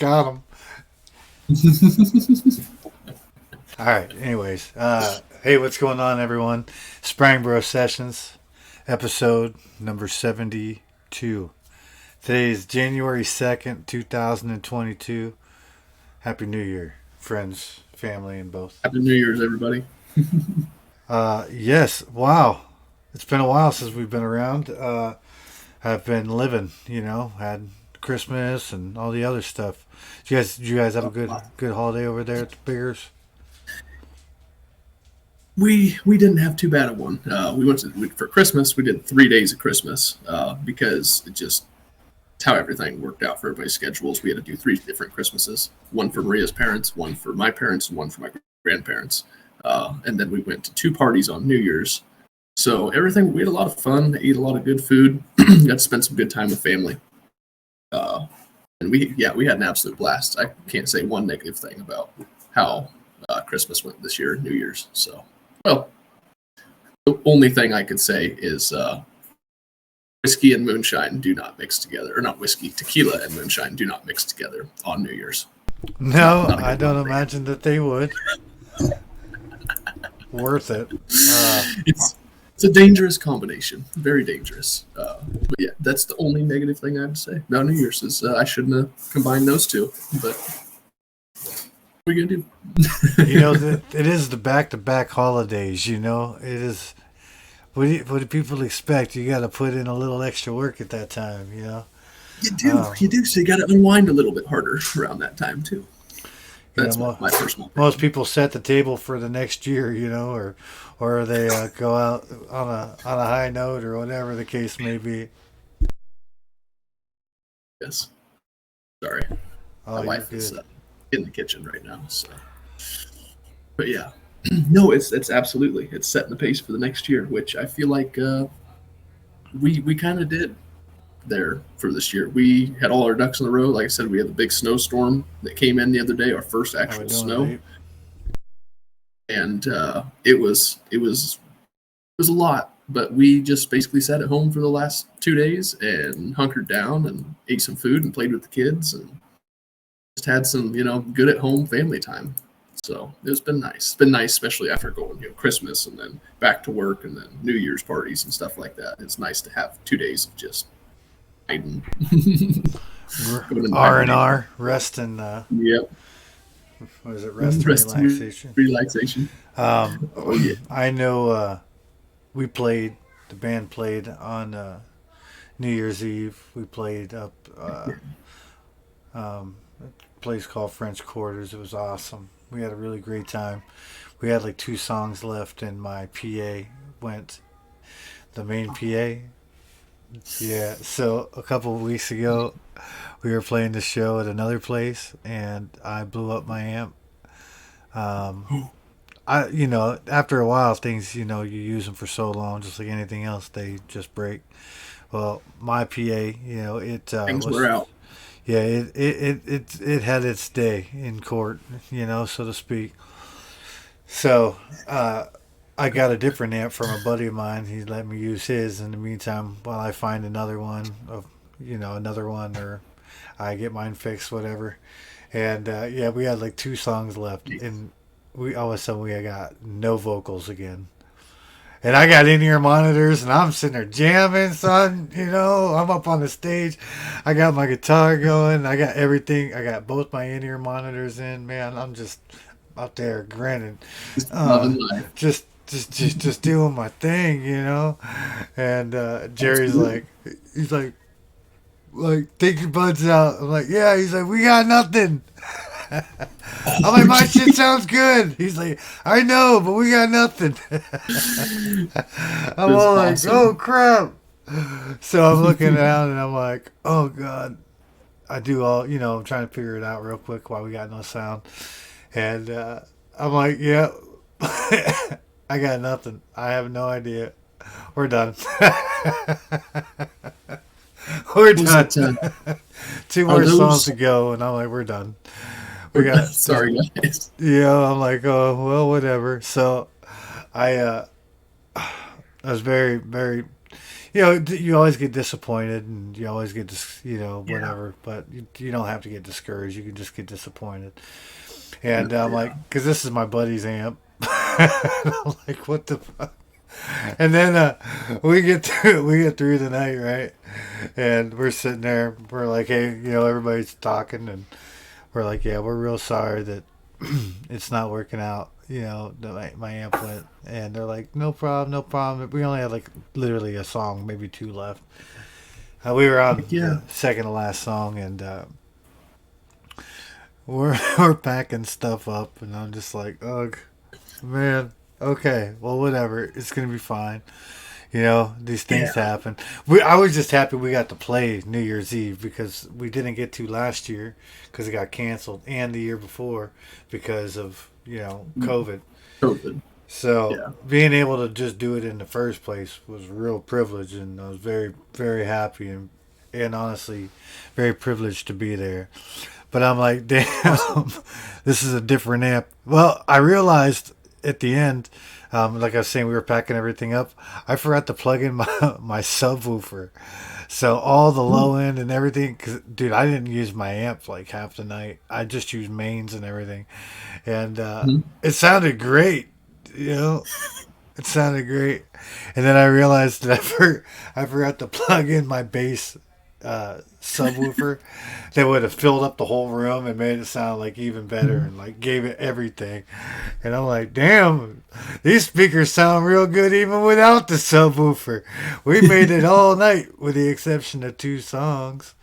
Got him. All right. Anyways, hey, what's going on, everyone? Sprangboro Sessions, episode number 72. Today is January 2nd, 2022. Happy New Year, friends, family, and both. Happy New Year's, everybody. Yes. Wow. It's been a while since we've been around. I've been living, had Christmas and all the other stuff. Did you guys have a good holiday over there at the Biggers? We didn't have too bad of one. For Christmas. We did 3 days of Christmas because it's how everything worked out for everybody's schedules. We had to do three different Christmases: one for Maria's parents, one for my parents, and one for my grandparents. And then we went to two parties on New Year's. So everything, we had a lot of fun, ate a lot of good food, got to spend some good time with family. Uh, and we had an absolute blast. I can't say one negative thing about how Christmas went this year, New Year's. So, well, the only thing I could say is whiskey and moonshine do not mix together, or not whiskey, tequila and moonshine do not mix together on New Year's. No, Not a I good don't one. imagine that they would. Worth it. It's a dangerous combination, very dangerous. But yeah, that's the only negative thing I have to say about New Year's is I shouldn't have combined those two. But what are you gonna It is the back-to-back holidays. It is. What do people expect? You got to put in a little extra work at that time. Um, you do. So you got to unwind a little bit harder around that time too. you know, That's mo- my personal most opinion. people set the table for the next year. Or they go out on a high note or whatever the case may be. Yes. Sorry, my Oh, you're wife is good. in the kitchen right now. So, but yeah, no, it's absolutely it's setting the pace for the next year, which I feel like we kind of did there for this year. We had all our ducks in a row. Like I said, we had the big snowstorm that came in the other day, our first How we actual doing, snow, babe? and it was a lot. But we just basically sat at home for the last 2 days and hunkered down and ate some food and played with the kids and just had some good at home family time. So it's been nice. It's been nice, especially after going Christmas and then back to work and then New Year's parties and stuff like that. It's nice to have 2 days of just hiding, going in the R and hibernation. R, rest and Yep. what is it? Rest and Rest and relaxation. relaxation. Um, Oh yeah. I know we played. The band played on New Year's Eve. We played up a place called French Quarters. It was awesome. We had a really great time. We had like two songs left, and my PA went. The main PA. Yeah. So a couple of weeks ago, we were playing the show at another place, and I blew up my amp. Um, after a while, things, you use them for so long, just like anything else, they just break. Well, my PA, it Things were was, out. yeah, it had its day in court, so to speak. So, I got a different amp from a buddy of mine. He let me use his in the meantime while I find another one, or I get mine fixed, whatever. And yeah, we had like two songs left, and we all of a sudden we got no vocals again. And I got in-ear monitors, and I'm sitting there jamming, son. I'm up on the stage. I got my guitar going. I got everything. I got both my in-ear monitors in. Man, I'm just out there grinning, Just uh, loving life. just doing my thing. And Jerry's Absolutely. like, he's like, take your buds out. I'm like, yeah. He's like, we got nothing. I'm like, my shit sounds good. He's like, I know, but we got nothing. I'm That's all like, oh awesome. crap. So I'm looking down and I'm like, oh god. I do all, I'm trying to figure it out real quick while we got no sound. And I'm like, yeah, I got nothing. I have no idea. We're done. We're Was done. it? Two Are more songs those? to go, and I'm like, we're done. We got just, Sorry, guys. I'm like, oh, well, whatever. So I, I was very, very, you always get disappointed, and you always get Yeah. whatever. But you don't have to get discouraged. You can just get disappointed. And I'm Yeah. like, because this is my buddy's amp. I'm like, what the fuck? And then we get through the night, right? And we're sitting there. We're like, hey, everybody's talking, and we're like, yeah, we're real sorry that it's not working out. My amp went, and they're like, no problem, no problem. We only had like literally a song, maybe two left. We were on Heck yeah. the second to last song, and we're packing stuff up, and I'm just like, ugh, man. Okay, well, whatever. It's gonna be fine. These things Yeah. happen. I was just happy we got to play New Year's Eve because we didn't get to last year because it got canceled, and the year before because of COVID. COVID. So Yeah. being able to just do it in the first place was a real privilege, and I was very very happy and honestly very privileged to be there. But I'm like, Awesome. damn, this is a different amp. Well, I realized at the end, like I was saying, we were packing everything up. I forgot to plug in my my subwoofer, so all the Ooh. low end and everything. Cause, dude, I didn't use my amp like half the night. I just used mains and everything, and Mhm. it sounded great. You know, it sounded great. And then I realized that I forgot to plug in my bass subwoofer that would have filled up the whole room and made it sound like even better and like gave it everything. And I'm like, damn, these speakers sound real good even without the subwoofer. We made it all night with the exception of two songs.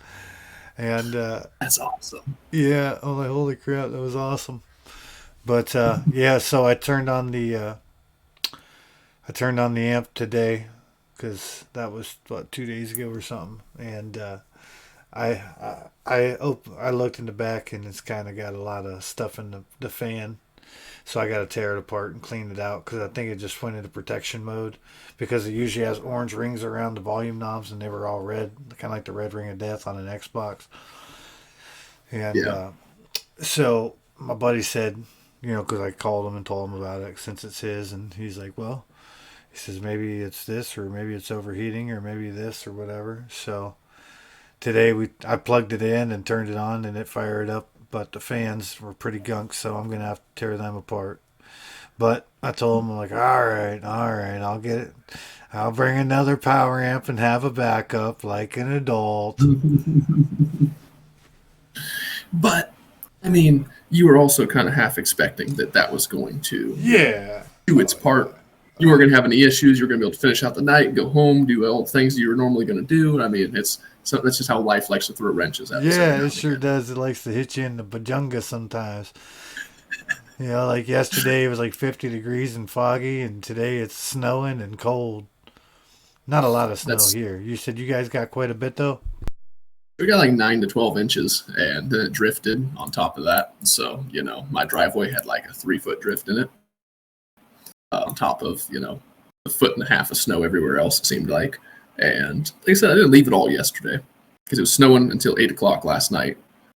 And That's awesome. yeah, I'm like, holy crap, that was awesome. But yeah, so I turned on the amp today because that was what 2 days ago or something, and I looked in the back and it's kind of got a lot of stuff in the fan, so I got to tear it apart and clean it out because I think it just went into protection mode because it usually has orange rings around the volume knobs and they were all red, kind of like the red ring of death on an Xbox, and Yeah. so my buddy said, because I called him and told him about it since it's his, and he's like, well. He says maybe it's this or maybe it's overheating or maybe this or whatever. So today I plugged it in and turned it on and it fired up, but the fans were pretty gunk, so I'm gonna have to tear them apart. But I told him I'm like, all right, I'll get it. I'll bring another power amp and have a backup like an adult. But I mean, you were also kind of half expecting that that was going to, Yeah. do its Oh part. yeah. You weren't going to have any issues. You're going to be able to finish out the night, go home, do all the things you were normally going to do. I mean, that's just how life likes to throw wrenches at us every Yeah, now it and sure again. does. It likes to hit you in the bajunga sometimes. Like yesterday it was like 50 degrees and foggy, and today it's snowing and cold. Not a lot of snow That's here. You said you guys got quite a bit though. We got like 9 to 12 inches, and then it drifted on top of that. So my driveway had like a 3 foot drift in it, on top of a foot and a half of snow everywhere else. It seemed like, and like I said, I didn't leave it all yesterday because it was snowing until 8 o'clock last night,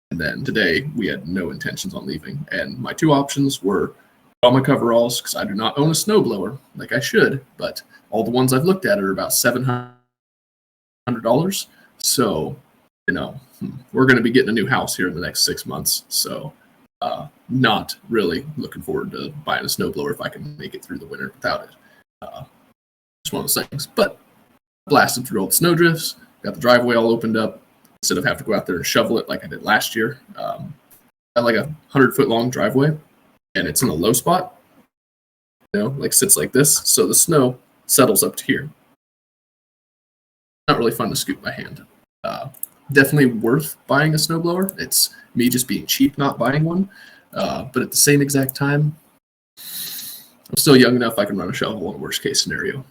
and then today we had no intentions on leaving. And my two options were all my coveralls because I do not own a snowblower like I should, but all the ones I've looked at are about $700. So, we're going to be getting a new house here in the next 6 months. So, not really looking forward to buying a snowblower if I can make it through the winter without it. It's one of those things. But blasted through all the snow drifts, got the driveway all opened up instead of having to go out there and shovel it like I did last year. I had like 100 foot long driveway, and it's in a low spot, like sits like this. So the snow settles up to here. Not really fun to scoop by hand. Uh, Definitely worth buying a snowblower. It's me just being cheap, not buying one. But at the same exact time, I'm still young enough I can run a shovel in a worst case scenario.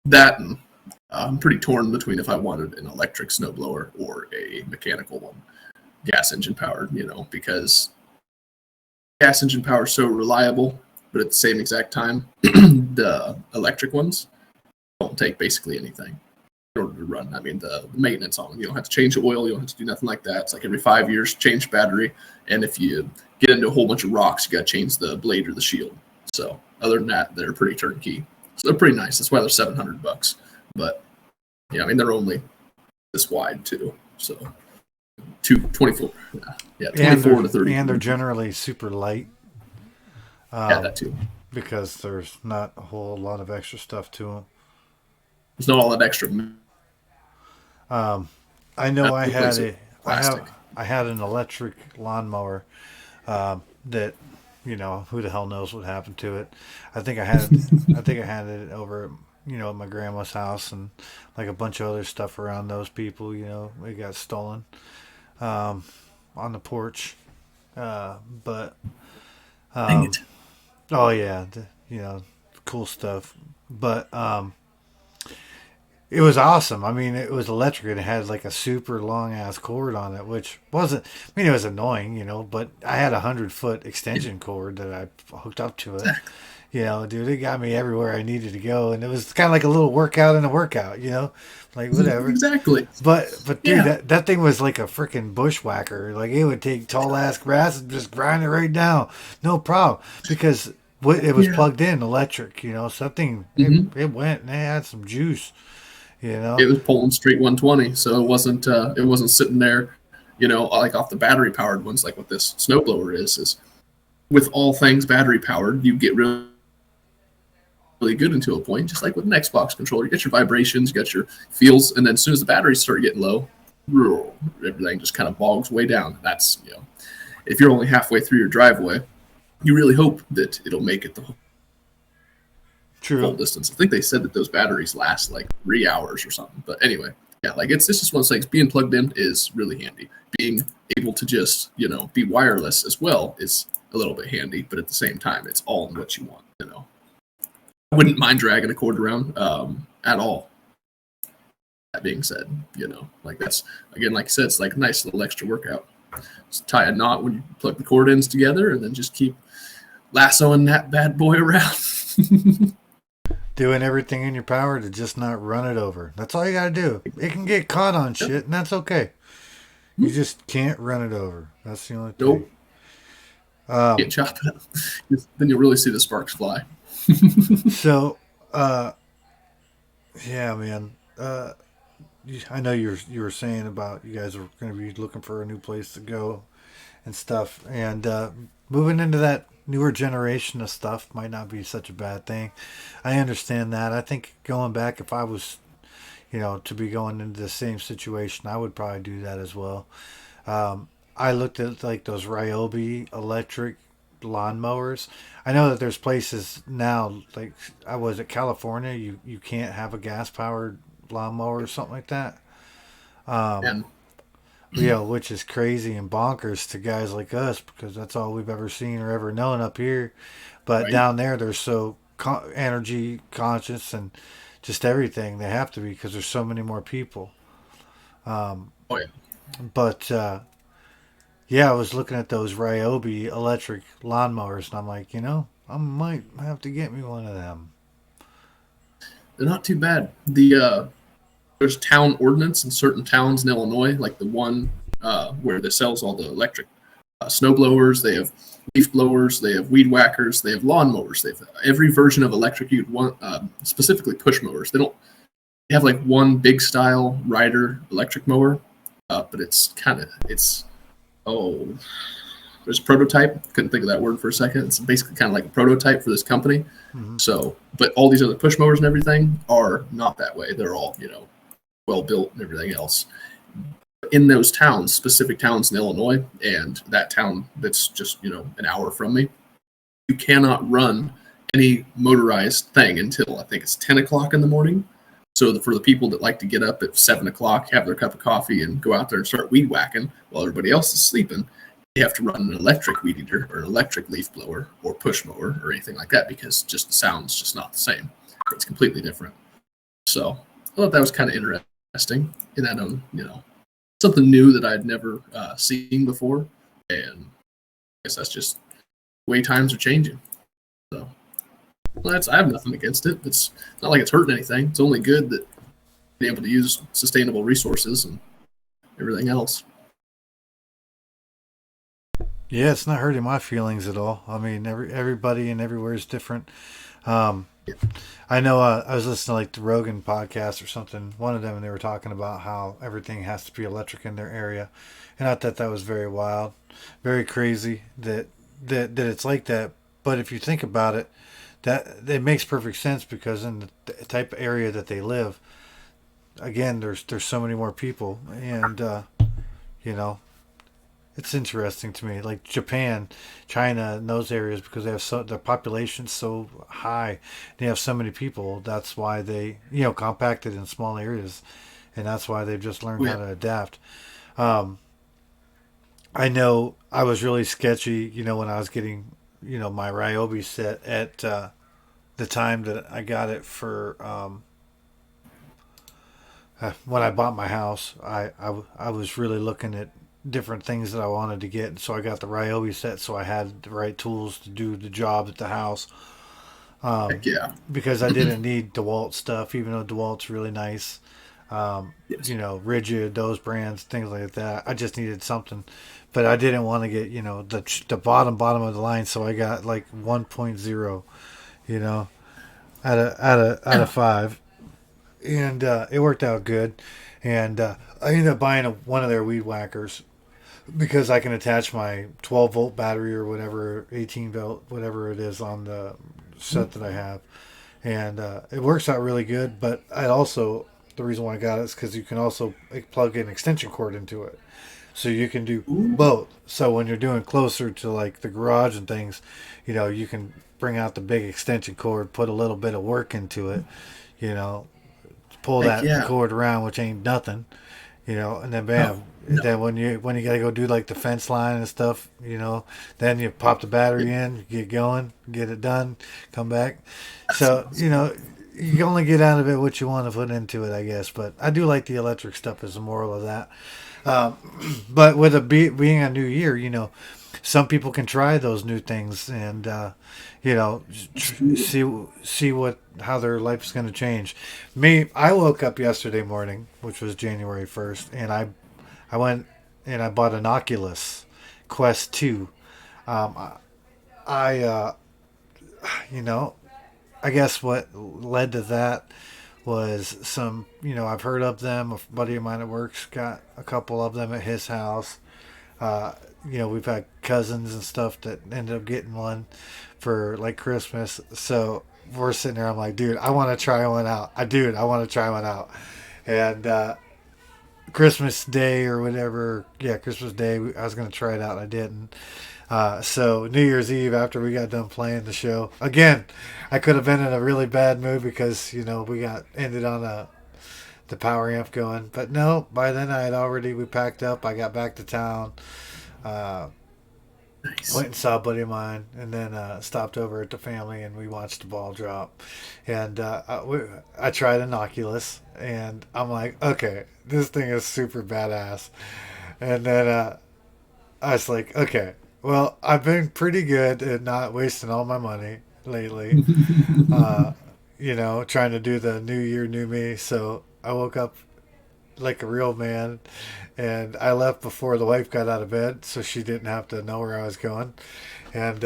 That and I'm pretty torn between if I wanted an electric snowblower or a mechanical one, gas engine powered, because gas engine power is so reliable, but at the same exact time, the electric ones don't take basically anything in order to run. I mean, the maintenance on them, you don't have to change the oil, you don't have to do nothing like that. It's like every 5 years, change battery, and if you get into a whole bunch of rocks, you got to change the blade or the shield. So other than that, they're pretty turnkey. So they're pretty nice. That's why they're $700. But yeah, I mean they're only this wide too, so 24, yeah, And 24 to 30. they're generally super light, Yeah, that too. because there's not a whole lot of extra stuff to them. There's not all that extra I know I had replace it a with I have plastic. I had an electric lawnmower, that, who the hell knows what happened to it. I think I had it over, at my grandma's house, and like a bunch of other stuff around those people. It got stolen, um, on the porch. But Dang um, it. oh yeah, cool stuff. But it was awesome. I mean, it was electric and it had like a super long ass cord on it, which wasn't. I mean, it was annoying, but I had 100-foot extension cord that I hooked up to it. Dude, it got me everywhere I needed to go, and it was kind of like a little workout in a workout, like whatever. Exactly. But dude, Yeah. that thing was like a freaking bushwhacker. Like it would take tall ass grass and just grind it right down, no problem, because it was Yeah. plugged in electric. Something Hmm. it went and it had some juice. You It know, was pulling straight 120, so it wasn't sitting there, like off the battery powered ones like what this snowblower is with all things battery powered, you get really good until a point, just like with an Xbox controller. You get your vibrations, you got your feels, and then as soon as the batteries start getting low, everything just kind of bogs way down. That's, if you're only halfway through your driveway, you really hope that it'll make it the full true. distance. I think they said that those batteries last like 3 hours or something. But anyway, yeah, like it's just one of those things. Being plugged in is really handy. Being able to just, be wireless as well is a little bit handy, but at the same time, it's all in what you want. I wouldn't mind dragging a cord around at all. That being said, like that's, again, like I said, it's like a nice little extra workout. Just tie a knot when you plug the cord ends together, and then just keep lassoing that bad boy around. Doing everything in your power to just not run it over. That's all you gotta do. It can get caught on Yep. shit, and that's okay. You just can't run it over. That's the only thing. Nope. Get Um, chopped up. Then you'll really see the sparks fly. so, uh, yeah, man. I know you were saying about you guys are going to be looking for a new place to go and stuff, and moving into that newer generation of stuff might not be such a bad thing. I understand that. I think going back, if I was, to be going into the same situation, I would probably do that as well. I looked at like those Ryobi electric lawnmowers. I know that there's places now, like I was at California, you can't have a gas powered lawnmower or something like that. Um, And which is crazy and bonkers to guys like us because that's all we've ever seen or ever known up here. But right. down there, they're so energy conscious and just everything. They have to be because there's so many more people. Um, Oh yeah. but yeah, I was looking at those Ryobi electric lawnmowers, and I'm like, I might have to get me one of them. They're not too bad. There's town ordinance in certain towns in Illinois, like the one where they sells all the electric snow blowers. They have leaf blowers. They have weed whackers. They have lawnmowers. They have every version of electric you'd want. Specifically push mowers. They have like one big style rider electric mower, but it's oh, there's a prototype. Couldn't think of that word for a second. It's basically kind of like a prototype for this company. Mm-hmm. So, but all these other push mowers and everything are not that way. They're all, well built and everything else. In those towns, specific towns in Illinois, and that town that's just, an hour from me, you cannot run any motorized thing until I think it's 10 o'clock in the morning. So for the people that like to get up at 7 o'clock, have their cup of coffee, and go out there and start weed whacking while everybody else is sleeping, they have to run an electric weed eater or an electric leaf blower or push mower or anything like that because just the sound's just not the same. It's completely different. So I thought that was kind of interesting. And I don't, something new that I'd never seen before. And I guess that's just the way times are changing. So I have nothing against it. It's not like it's hurting anything. It's only good that being able to use sustainable resources and everything else. Yeah, it's not hurting my feelings at all. I mean, everybody and everywhere is different. Um, I know I was listening to like the Rogan podcast or something, one of them, and they were talking about how everything has to be electric in their area. And I thought that was very wild, very crazy that it's like that. But if you think about it, that it makes perfect sense because in the type of area that they live, again, there's so many more people, and you know, it's interesting to me. Like Japan, China, and those areas because they have so their population's so high, they have so many people. That's why they compacted in small areas, and that's why they've just learned Oh, how yeah. to adapt. Um, I know I was really sketchy, when I was getting my Ryobi set at the time that I got it for when I bought my house. I was really looking at different things that I wanted to get, so I got the Ryobi set so I had the right tools to do the job at the house. Heck yeah. Because I didn't need DeWalt stuff, even though DeWalt's really nice. Yes. Rigid, those brands, things like that. I just needed something, but I didn't want to get the bottom of the line, so I got like 1.0, you know, out of Yeah. five, and it worked out good. And I ended up buying one of their weed whackers because I can attach my 12-volt battery or whatever, 18-volt, whatever it is on the set that I have, and it works out really good. But I also the reason why I got it is because you can also plug an extension cord into it, so you can do Ooh. both. So when you're doing closer to like the garage and things, you can bring out the big extension cord, put a little bit of work into it, you know, pull Heck that yeah. cord around, which ain't nothing, and then No. bam. No. Then when you gotta go do like the fence line and stuff, then you pop the battery Yep. in, you get going, get it done, come back. That's So awesome. you can only get out of it what you want to put into it, I guess. But I do like the electric stuff as a moral of that. Um, but with being a new year, some people can try those new things and you know Absolutely. see what how their life's going to change. Me, I woke up yesterday morning, which was January 1st, and I went and I bought an Oculus Quest 2. I you know I guess what led to that was I've heard of them. A buddy of mine at work's got a couple of them at his house. Uh, we've had cousins and stuff that ended up getting one for like Christmas. So we're sitting there. I'm like, dude, I want to try one out. I want to try one out. And Christmas Day or whatever, yeah, Christmas Day, I was gonna try it out. And I didn't. So New Year's Eve, after we got done playing the show, again, I could have been in a really bad mood because we got ended on the power amp going. But no, by then we packed up. I got back to town. Uh, Nice. Went and saw a buddy of mine, and then stopped over at the family, and we watched the ball drop. And I tried an Oculus, and I'm like, okay, this thing is super badass. And then I was like, okay, well, I've been pretty good at not wasting all my money lately. Uh, trying to do the New Year, New Me. So I woke up like a real man, and I left before the wife got out of bed, so she didn't have to know where I was going. And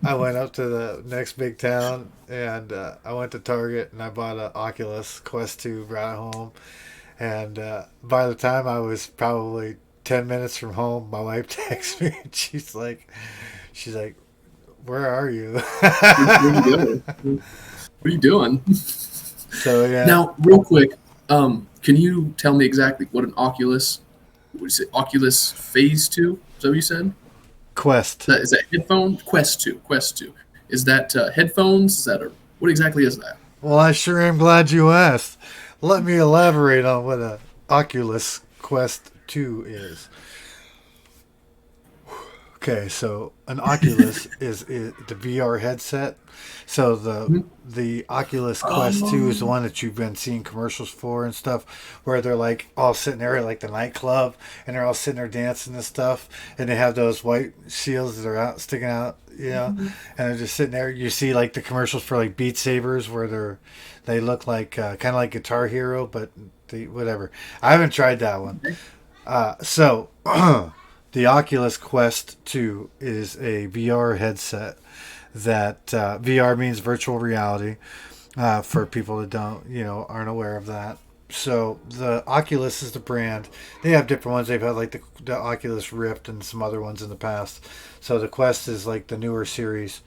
I went up to the next big town, and I went to Target, and I bought an Oculus Quest 2, brought it home. And by the time I was probably 10 minutes from home, my wife texts me, and she's like, "Where are you?" Where'd you go? What are you doing? So yeah, Now, real quick, can you tell me exactly what an Oculus? What is it? Oculus Phase 2? Is that what you said? Quest. Is that headphone? Quest 2. Quest 2. Is that headphones? Is that a what exactly is that? Well, I sure am glad you asked. Let me elaborate on what a Oculus Quest 2 is. Okay, so an Oculus is the VR headset. So the Oculus Quest 2 is the Oh, one that you've been seeing commercials for and stuff, where they're like all sitting there at like the nightclub, and they're all sitting there dancing and stuff, and they have those white shields that are out sticking out, and they're just sitting there. You see like the commercials for like Beat Sabers, where they look like kind of like Guitar Hero, but the whatever. I haven't tried that one. okay. So the Oculus Quest 2 is a VR headset that VR means virtual reality. For people that aren't aware of that. So the Oculus is the brand. They have different ones. They've had like the Oculus Rift and some other ones in the past. So the Quest is like the newer series.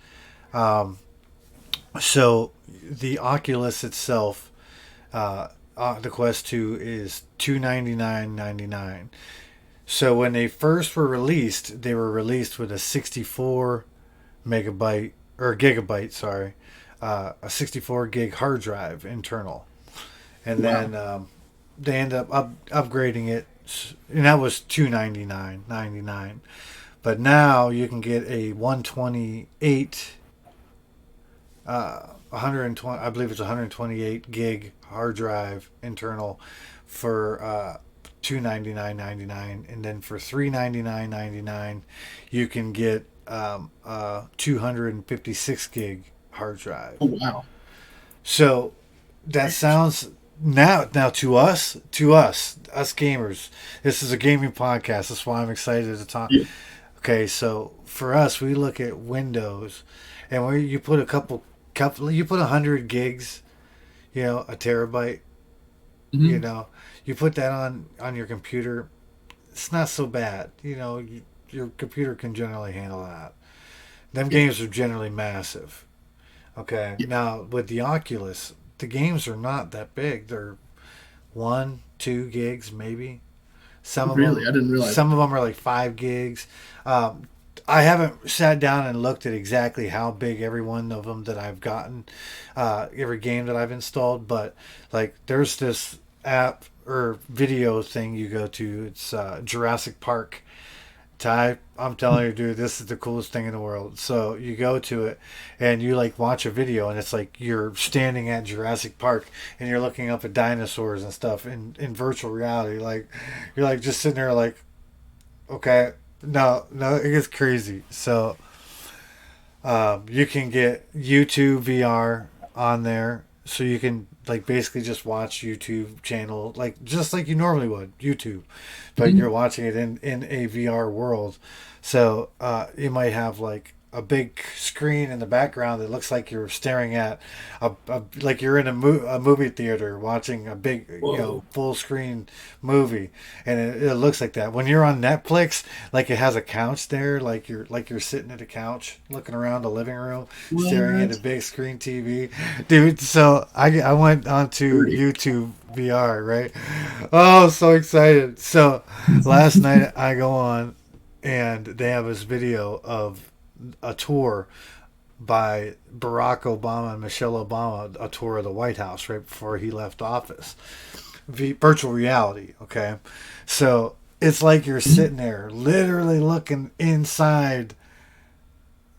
Um, so the Oculus itself, the Quest 2 is $299.99. So when they first were released, they were released with a 64 megabyte or gigabyte, sorry, a 64 gig hard drive internal, and Wow. then they end up upgrading it, and that was $299.99. But now you can get a 128, 120, I believe it's 128 gig hard drive internal for $299.99, and then for $399.99 you can get 256 gig hard drive. Oh wow. So that sounds now us gamers. This is a gaming podcast. That's why I'm excited to talk. Yeah. Okay, so for us, we look at Windows, and where you put you put 100 gigs, a terabyte, you Hmm. know, you put that on your computer. It's not so bad. Your computer can generally handle that. Them Yeah. games are generally massive. Okay, Yeah. now with the Oculus, the games are not that big. They're 1, 2 gigs maybe. Some of Really, them, I didn't realize. some of them are like 5 gigs. Um, I haven't sat down and looked at exactly how big every one of them that I've gotten, every game that I've installed. But like, there's this app or video thing you go to. It's Jurassic Park. Ty, I'm telling you, dude, this is the coolest thing in the world. So you go to it and you like watch a video, and it's like you're standing at Jurassic Park and you're looking up at dinosaurs and stuff in virtual reality. Like you're like just sitting there like, okay, no, no, it gets crazy. So you can get YouTube VR on there, so you can like basically just watch YouTube channel like just like you normally would YouTube, but Mhm. you're watching it in a VR world. So you might have like a big screen in the background that looks like you're staring at like you're in a movie theater watching a big Whoa. full screen movie, and it looks like that. When you're on Netflix, like it has a couch there, like you're sitting at a couch looking around the living room staring at a What? big screen TV, dude. So I went onto Dirty. YouTube VR, right? Oh, so excited. So last night I go on, and they have this video of a tour by Barack Obama and Michelle Obama, a tour of the White House right before he left office. Virtual reality, okay? So it's like you're Mhm. sitting there literally looking inside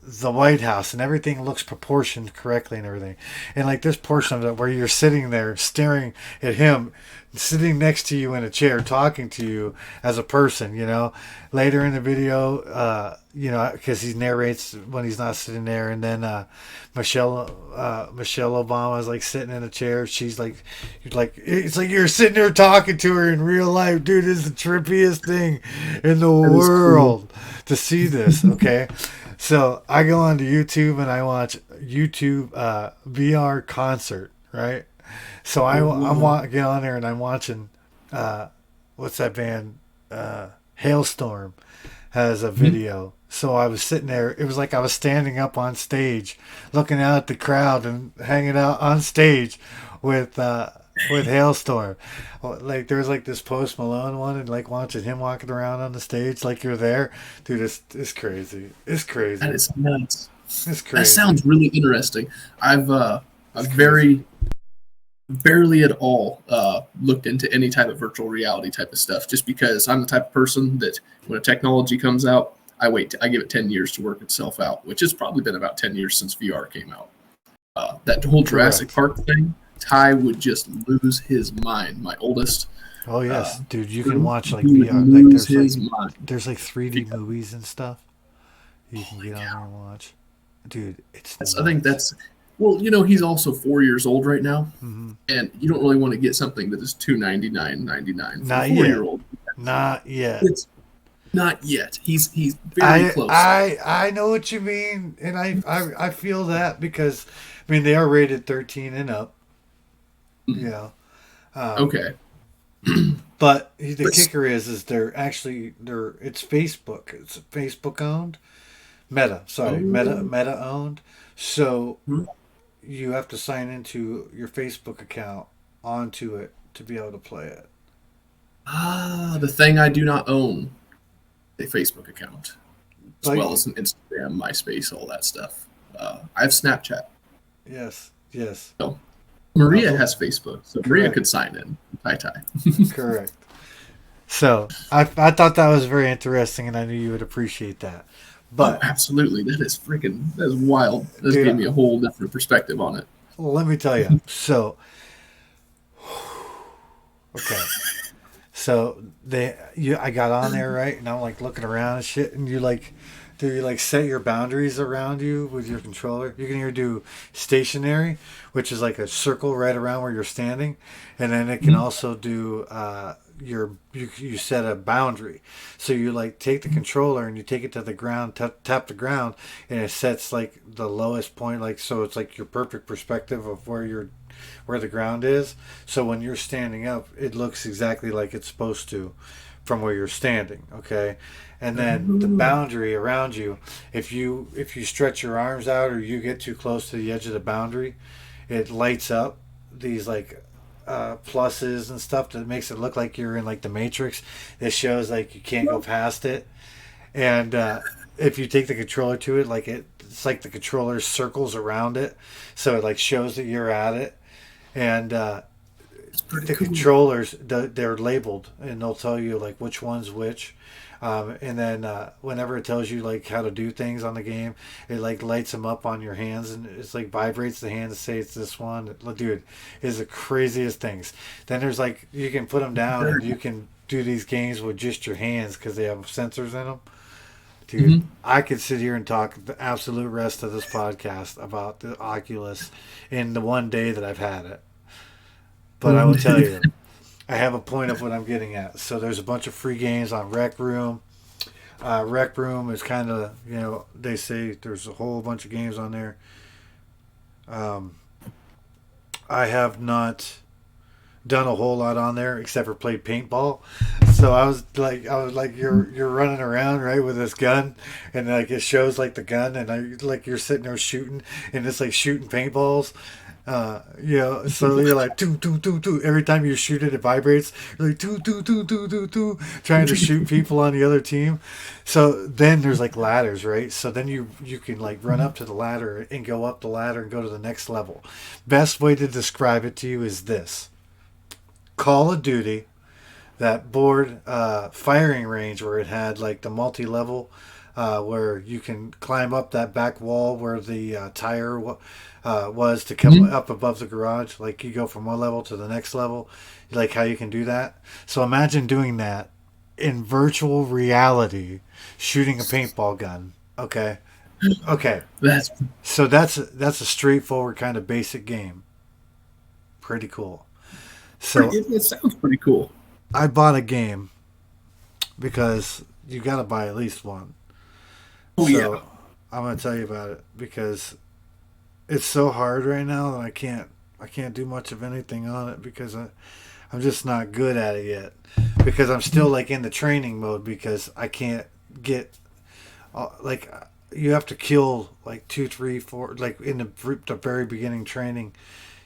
the White House, and everything looks proportioned correctly and everything. And like this portion of it where you're sitting there staring at him, sitting next to you in a chair, talking to you as a person. Later in the video, because he narrates when he's not sitting there, and then Michelle Obama is like sitting in a chair. She's like it's like you're sitting there talking to her in real life, dude. This is the trippiest thing in the That is cool. world to see this. Okay. So I go on to YouTube and I watch YouTube VR concert, right? So Whoa. get on there and I'm watching uh, what's that band? Hailstorm has a Mhm. video. So I was sitting there. It was like I was standing up on stage, looking out at the crowd and hanging out on stage with Hailstorm. Like there's like this Post Malone one, and like watching him walking around on the stage like you're there, dude. It's crazy. It's That crazy. is nuts. It's That crazy. sounds really interesting. It's I've crazy. very barely at all looked into any type of virtual reality type of stuff, just because I'm the type of person that when a technology comes out, I give it 10 years to work itself out, which has probably been about 10 years since VR came out. That whole Jurassic Correct. Park thing, Ty would just lose his mind. My oldest, Oh uh, yes, dude. You can son, watch like he would VR. Like lose his mind. there's like 3D Because, movies and stuff you can holy get on there cow. and watch. Dude, it's I think nuts. that's, well, he's also 4 years old right now, Hmm. and you don't really want to get something that is $299.99 for a Not 4 year yet. old. Not yet. It's not yet. He's very I close. I I know what you mean, and I feel that because I mean, they are rated 13 and up. You know, um, Okay. but the But kicker is they're it's Facebook. It's Facebook owned. Meta, sorry, oh, Meta owned. So hmm. you have to sign into your Facebook account onto it to be able to play it. The thing I do not own, a Facebook account, as But well as an Instagram, MySpace, all that stuff. I have Snapchat. yes, yes, So Maria but has Facebook, so Maria correct, could sign in. Tai tai. correct. So I thought that was very interesting, and I knew you would appreciate that. Oh, But absolutely. That is wild. This dude, gave me a whole different perspective on it. let me tell you. So okay, so I got on there right, and I'm like looking around and shit, and do you like set your boundaries around you with your controller? You can either do stationary, which is like a circle right around where you're standing, and then it can Mhm. also do you set a boundary. So you like take the controller and you take it to the ground, tap the ground, and it sets like the lowest point, like so it's like your perfect perspective of where the ground is. So when you're standing up, it looks exactly like it's supposed to from where you're standing. Okay, and then the Oh, boundary around you, if you stretch your arms out or you get too close to the edge of the boundary, it lights up these like pluses and stuff that makes it look like you're in like the Matrix. It shows like you can't go past it, and if you take the controller to it, it's like the controller circles around it, so it like shows that you're at it, and it's pretty the cool. controllers they're labeled and they'll tell you like which one's which. And then whenever it tells you like how to do things on the game, it like lights them up on your hands and it's like vibrates the hand to say it's this one. Dude, is the craziest things. Then there's like you can put them down and you can do these games with just your hands because they have sensors in them. Dude, Mhm. I could sit here and talk the absolute rest of this podcast about the Oculus in the one day that I've had it. But I will tell you, I have a point of what I'm getting at. So there's a bunch of free games on Rec Room. Rec Room is kind of, they say there's a whole bunch of games on there. Um, I have not done a whole lot on there except for played paintball. So I was like, you're running around right with this gun, and like it shows like the gun, and like you're sitting there shooting, and it's like shooting paintballs. So you're like two two two two. Every time you shoot it, it vibrates. You're like two two two two two two, trying to shoot people on the other team. So then there's like ladders, right? So then you can like run up to the ladder and go up the ladder and go to the next level. Best way to describe it to you is this: Call of Duty, that board firing range where it had like the multi-level where you can climb up that back wall where the was to come Mhm. up above the garage. Like you go from one level to the next level, like how you can do that. So imagine doing that in virtual reality, shooting a paintball gun. Okay, okay. That's So that's a straightforward kind of basic game. Pretty cool. pretty. So It sounds pretty cool. I bought a game because you got to buy at least one. Oh yeah. So I'm gonna tell you about it because it's so hard right now that I can't do much of anything on it because I'm just not good at it yet because I'm still like in the training mode because I can't get like you have to kill like two three four like in the very beginning training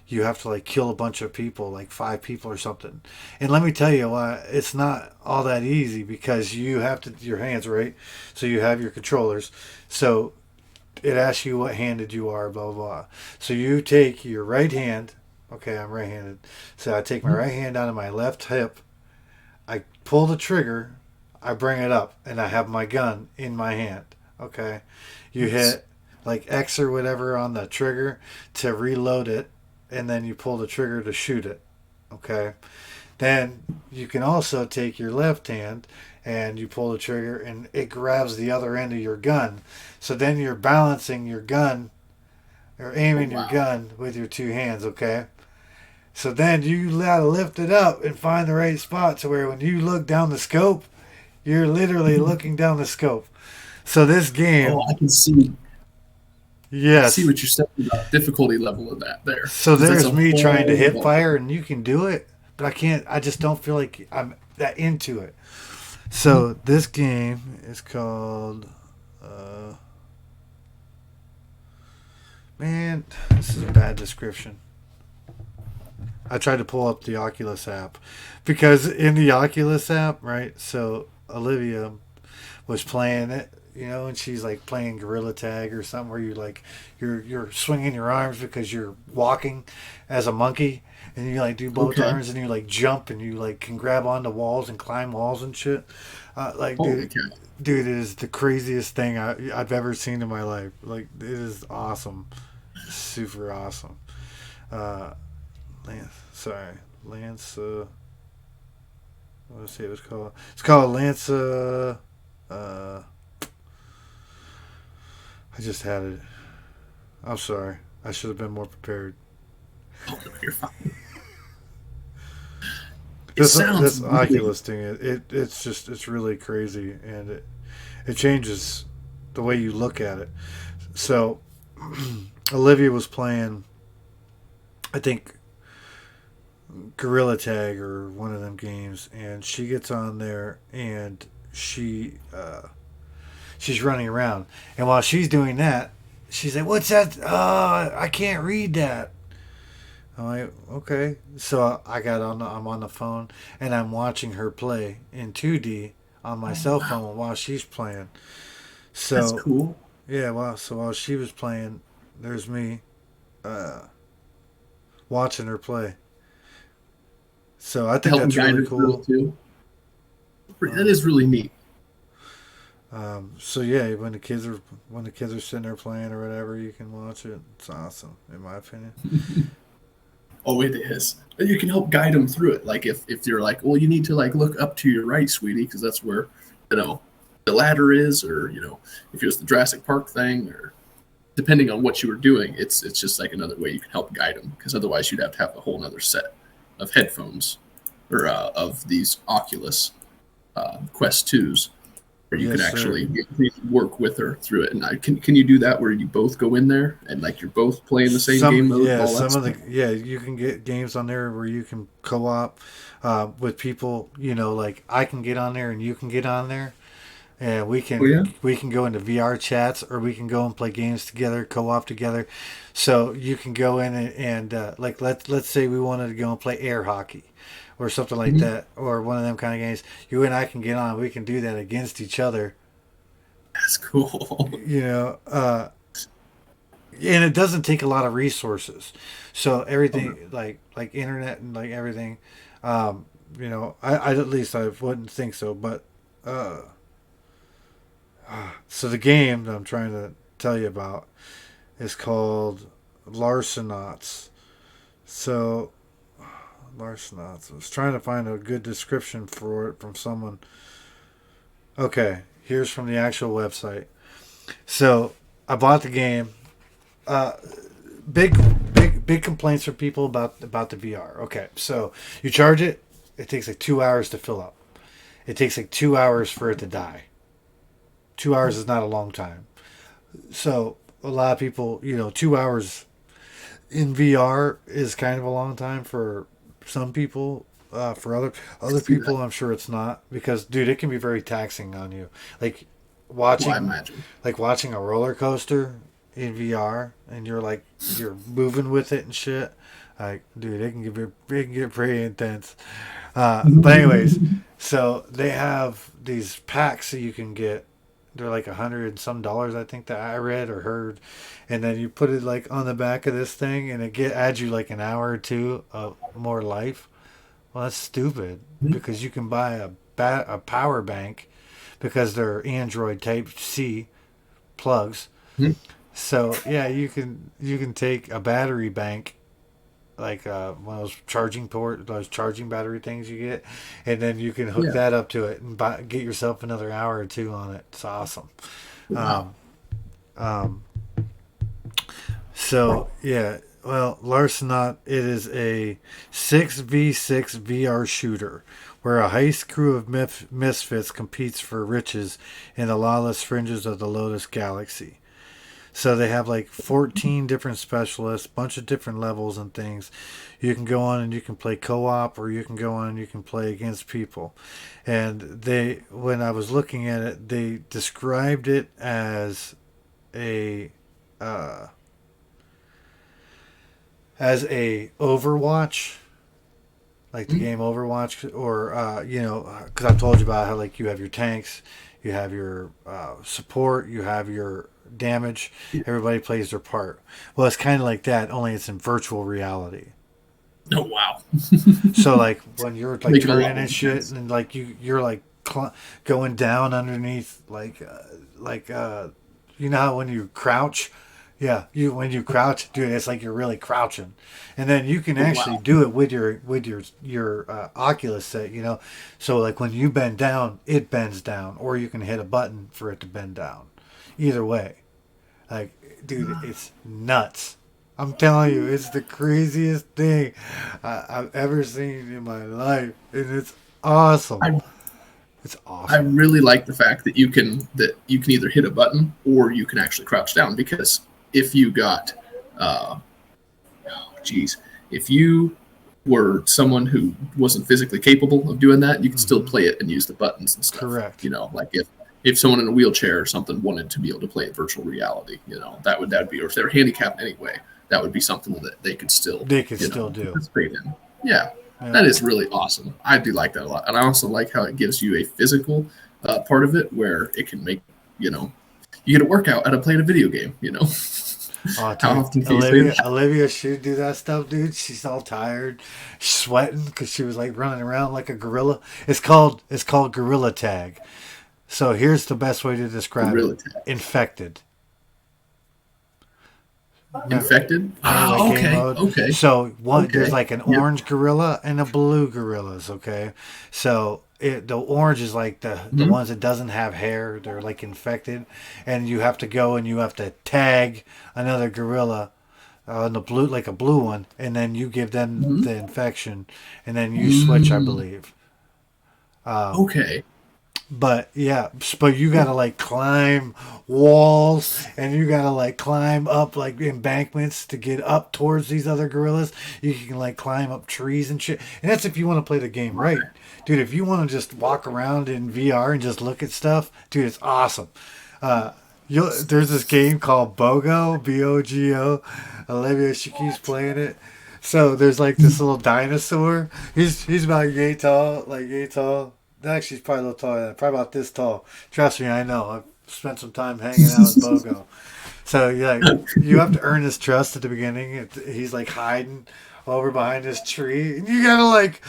you have to like kill a bunch of people, like 5 people or something. And let me tell you why it's not all that easy because you have to your hands right, so you have your controllers, so it asks you what handed you are, blah blah blah. So you take your right hand. Okay, I'm right-handed, so I take my Mhm. right hand out of my left hip. I pull the trigger, I bring it up, and I have my gun in my hand. Okay, you Nice. hit like X or whatever on the trigger to reload it, and then you pull the trigger to shoot it. Okay, then you can also take your left hand and you pull the trigger, and it grabs the other end of your gun. So then you're balancing your gun or Oh aiming your wow. gun with your two hands. Okay, so then you gotta lift it up and find the right spot to where when you look down the scope, you're literally looking down the scope. So this Oh, game, I can see. I see Yes. what you're saying about difficulty level of that there, So because that's a there's me trying to whole hit ball. fire, and you can do it, but I can't. I just don't feel like I'm that into it. Mhm. So this game is called. Uh, Man, this is a bad description. I tried to pull up the Oculus app because in the Oculus app, right? So Olivia was playing it, and she's like playing gorilla tag or something where you like you're swinging your arms because you're walking as a monkey, and you like do both Okay. arms and you like jump and you like can grab onto walls and climb walls and shit. Like Holy dude, cow. dude, it is the craziest thing I've ever seen in my life. Like it is awesome, super awesome. Uh, Lance, sorry, Lance. Let's see what it's called. It's called Lance. Uh, I just had it. I'm sorry. I should have been more prepared. Oh no, you're fine. It sounds This really. Oculus thing, it's really crazy, and it changes the way you look at it. So Olivia was playing, I think, Gorilla Tag or one of them games, and she gets on there and she's running around, and while she's doing that, she's like, "What's that? I can't read that." I'm like, okay. So I got on. I'm on the phone and I'm watching her play in 2D on my Oh cell wow, phone while she's playing. that's So cool. yeah, well, so while she was playing, there's me uh, watching her play. So I think Help that's guide really her through it cool. too. That Um, is really neat. so yeah, when the kids are sitting there playing or whatever, you can watch it. It's awesome, in my opinion. Oh, it is. And you can help guide them through it. Like if you're like, well, you need to like look up to your right, sweetie, because that's where you know the ladder is, or if it was the Jurassic Park thing, or depending on what you were doing, it's just like another way you can help guide them. Because otherwise, you'd have to have a whole other set of headphones or of these Oculus Quest 2s where you can Yes, sir. actually work with her through it. And can you do that where you both go in there and like you're both playing the same game mode and all that Some of stuff? the you can get games on there where you can co-op with people. Like I can get on there and you can get on there, and Oh yeah. we can go into VR chats or we can go and play games together, co-op together. So you can go in and like let's say we wanted to go and play air hockey or something like Mm-hmm. that, or one of them kind of games. You and I can get on. We can do that against each other. That's cool. You know, and it doesn't take a lot of resources. So Oh no. everything like internet and like everything, I at least I wouldn't think so. But uh, so the game that I'm trying to tell you about is called Larcenauts. So Larcenauts. I was trying to find a good description for it from someone. Okay, here's from the actual website. So I bought the game. Uh, big complaints from people about the VR. Okay, so you charge it. It takes like 2 hours to fill up. It takes like 2 hours for it to die. 2 hours is not a long time. So a lot of people, 2 hours in VR is kind of a long time for some people. For I other see that. people, I'm sure it's not because, dude, it can be very taxing on you. Like Well, I watching, imagine. watching a roller coaster in VR, and you're moving with it and shit. Like, dude, it can get pretty intense. But anyways, so they have these packs that you can get. They're like $100 and some dollars, I think that I read or heard, and then you put it like on the back of this thing, and it adds you like an hour or two of more life. Well, that's stupid because you can buy a power bank because they're Android Type C plugs. So yeah, you can take a battery bank like one of those those charging battery things you get, and then you can hook Yeah. that up to it and get yourself another hour or two on it. It's awesome. Wow. Um, um, so yeah, well, Larsonaut, it is a 6v6 VR shooter where a heist crew of misfits competes for riches in the lawless fringes of the Lotus Galaxy. So they have like 14 different specialists, bunch of different levels and things. You can go on and you can play co-op, or you can go on and you can play against people. And they, when I was looking at it, they described it a uh, as a Overwatch, like the game Overwatch, or because I've told you about how like you have your tanks, you have your support, you have your damage. Everybody plays their part. Well, it's kind of like that, only it's in virtual reality. Oh wow. So like when you're like Make it a lot turning more and shit, intense. and like you're like going down underneath you know how when you crouch, yeah, you when you crouch, dude, it's like you're really crouching, and then you can Oh actually wow. do it with your Oculus set, you know. So like when you bend down, it bends down, or you can hit a button for it to bend down. Either way, like, dude, it's nuts. I'm telling you, it's the craziest thing I've ever seen in my life, and it's awesome. I It's I awesome. really like the fact that you can either hit a button or you can actually crouch down, because if you got uh geez, if you were someone who wasn't physically capable of doing that, you could still Hmm. play it and use the buttons and stuff. Correct. You know, like if someone in a wheelchair or something wanted to be able to play it virtual reality, that would be, or if they're handicapped anyway, that would be something that they could still, They can still do. participate in. Yeah, Yeah. that is really awesome. I do like that a lot, and I also like how it gives you a physical part of it where it can make you know you get a workout out of playing a video game. Oh, How dude, often can you say that? Olivia should do that stuff, dude. She's all tired, sweating because she was like running around like a gorilla. It's called gorilla tag. So here's the best way to describe it: Gorilla Tag. infected. Remember, Infected? remember that Ah, game okay, mode? okay, So one, there's okay. like an Yep. orange gorilla and a blue gorillas. Okay, so the orange is like the Hmm. ones that doesn't have hair. They're like infected, and you have to go and you have to tag another gorilla on the blue, like a blue one, and then you give them Hmm. the infection, and then you switch, I Mm, believe. Um, okay. but yeah, but you gotta like climb walls, and you gotta like climb up like embankments to get up towards these other gorillas. You can like climb up trees and shit. And that's if you want to play the game right, dude. If you want to just walk around in VR and just look at stuff, dude, it's awesome. Uh, there's this game called BOGO, BOGO. Olivia, she keeps playing it. So there's like this little dinosaur. He's about yay tall, like yay tall. Actually, he's probably a little taller than that. Probably about this tall. Trust me, I know. I've spent some time hanging out with Bogo. So you have to earn his trust at the beginning. He's like hiding over behind this tree, and you gotta like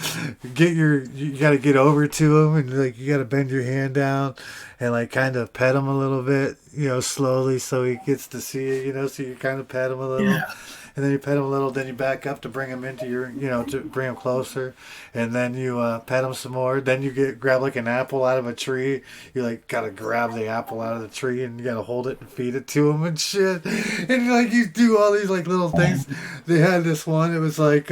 you gotta get over to him, and like you gotta bend your hand down, and like kind of pet him a little bit, slowly, so he gets to see it, so you kind of pet him a little, Yeah. and then you pet him a little, then you back up to bring him into your, to bring him closer, and then you pet him some more. Then you grab like an apple out of a tree. You like gotta grab the apple out of the tree, and you gotta hold it and feed it to him and shit. And like you do all these like little things. They had this one. It was like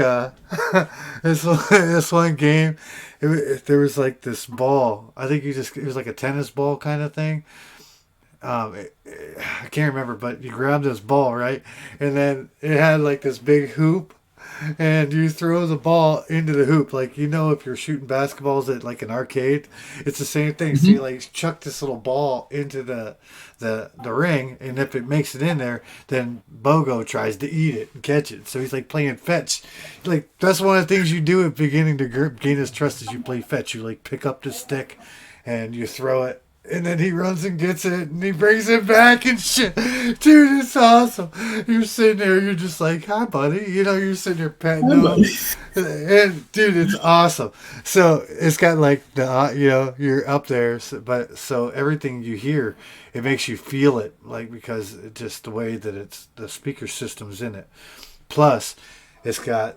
this one game. There was like this ball. I think it was like a tennis ball kind of thing. I can't remember, but you grab this ball, right? And then it had like this big hoop, and you throw the ball into the hoop. Like, if you're shooting basketballs at like an arcade, it's the same thing. So you Hmm. like chuck this little ball into the ring, and if it makes it in there, then Bogo tries to eat it and catch it. So he's like playing fetch. Like, that's one of the things you do at beginning to gain his trust is you play fetch. You like pick up the stick and you throw it, and then he runs and gets it, and he brings it back and shit. Dude, it's awesome. You're sitting there, you're just like, hi, buddy. You're sitting there petting Hi, him. buddy. And, dude, it's awesome. So it's got like you're up there, so everything you hear, it makes you feel it, like, because it's just the way that the speaker system's in it. Plus,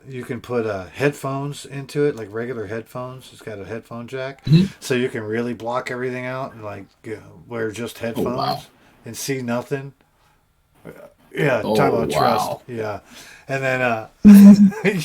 you can put headphones into it, like regular headphones. It's got a headphone jack, Mhm. so you can really block everything out and like wear just Oh wow. headphones and see nothing. Yeah, talk Oh about trust. wow. Yeah, and then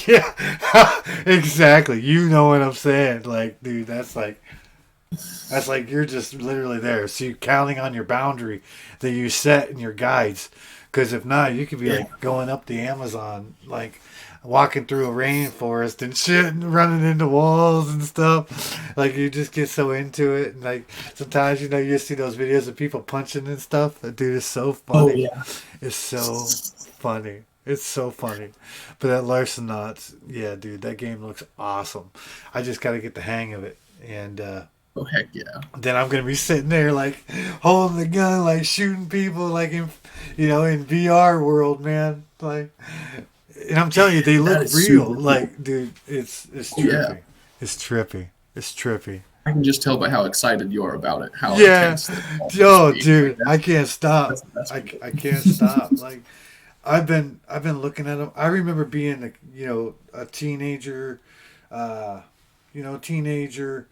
yeah, exactly. You know what I'm saying? Like, dude, that's like you're just literally there. So you're counting on your boundary that you set in your guides, Because if not, you could be Yeah. like going up the Amazon, like walking through a rainforest and shit, and running into walls and stuff. Like you just get so into it, and like sometimes you see those videos of people punching and stuff. That dude is so Oh funny. yeah. It's so funny. It's so funny. But that Larcenauts, yeah, dude, that game looks awesome. I just got to get the hang of it, and Oh heck yeah. then I'm gonna be sitting there like holding the gun, like shooting people, like in VR world, man. Like, and I'm telling you, they That look is real. super cool. Like, dude, it's Oh yeah. trippy. It's trippy. It's trippy. I can just tell by how excited you are about it, how Yeah, intense that all must yo, be. Like dude, I can't that's stop. the best part. I can't stop. Like, I've been looking at them. I remember being a teenager, uh, teenager.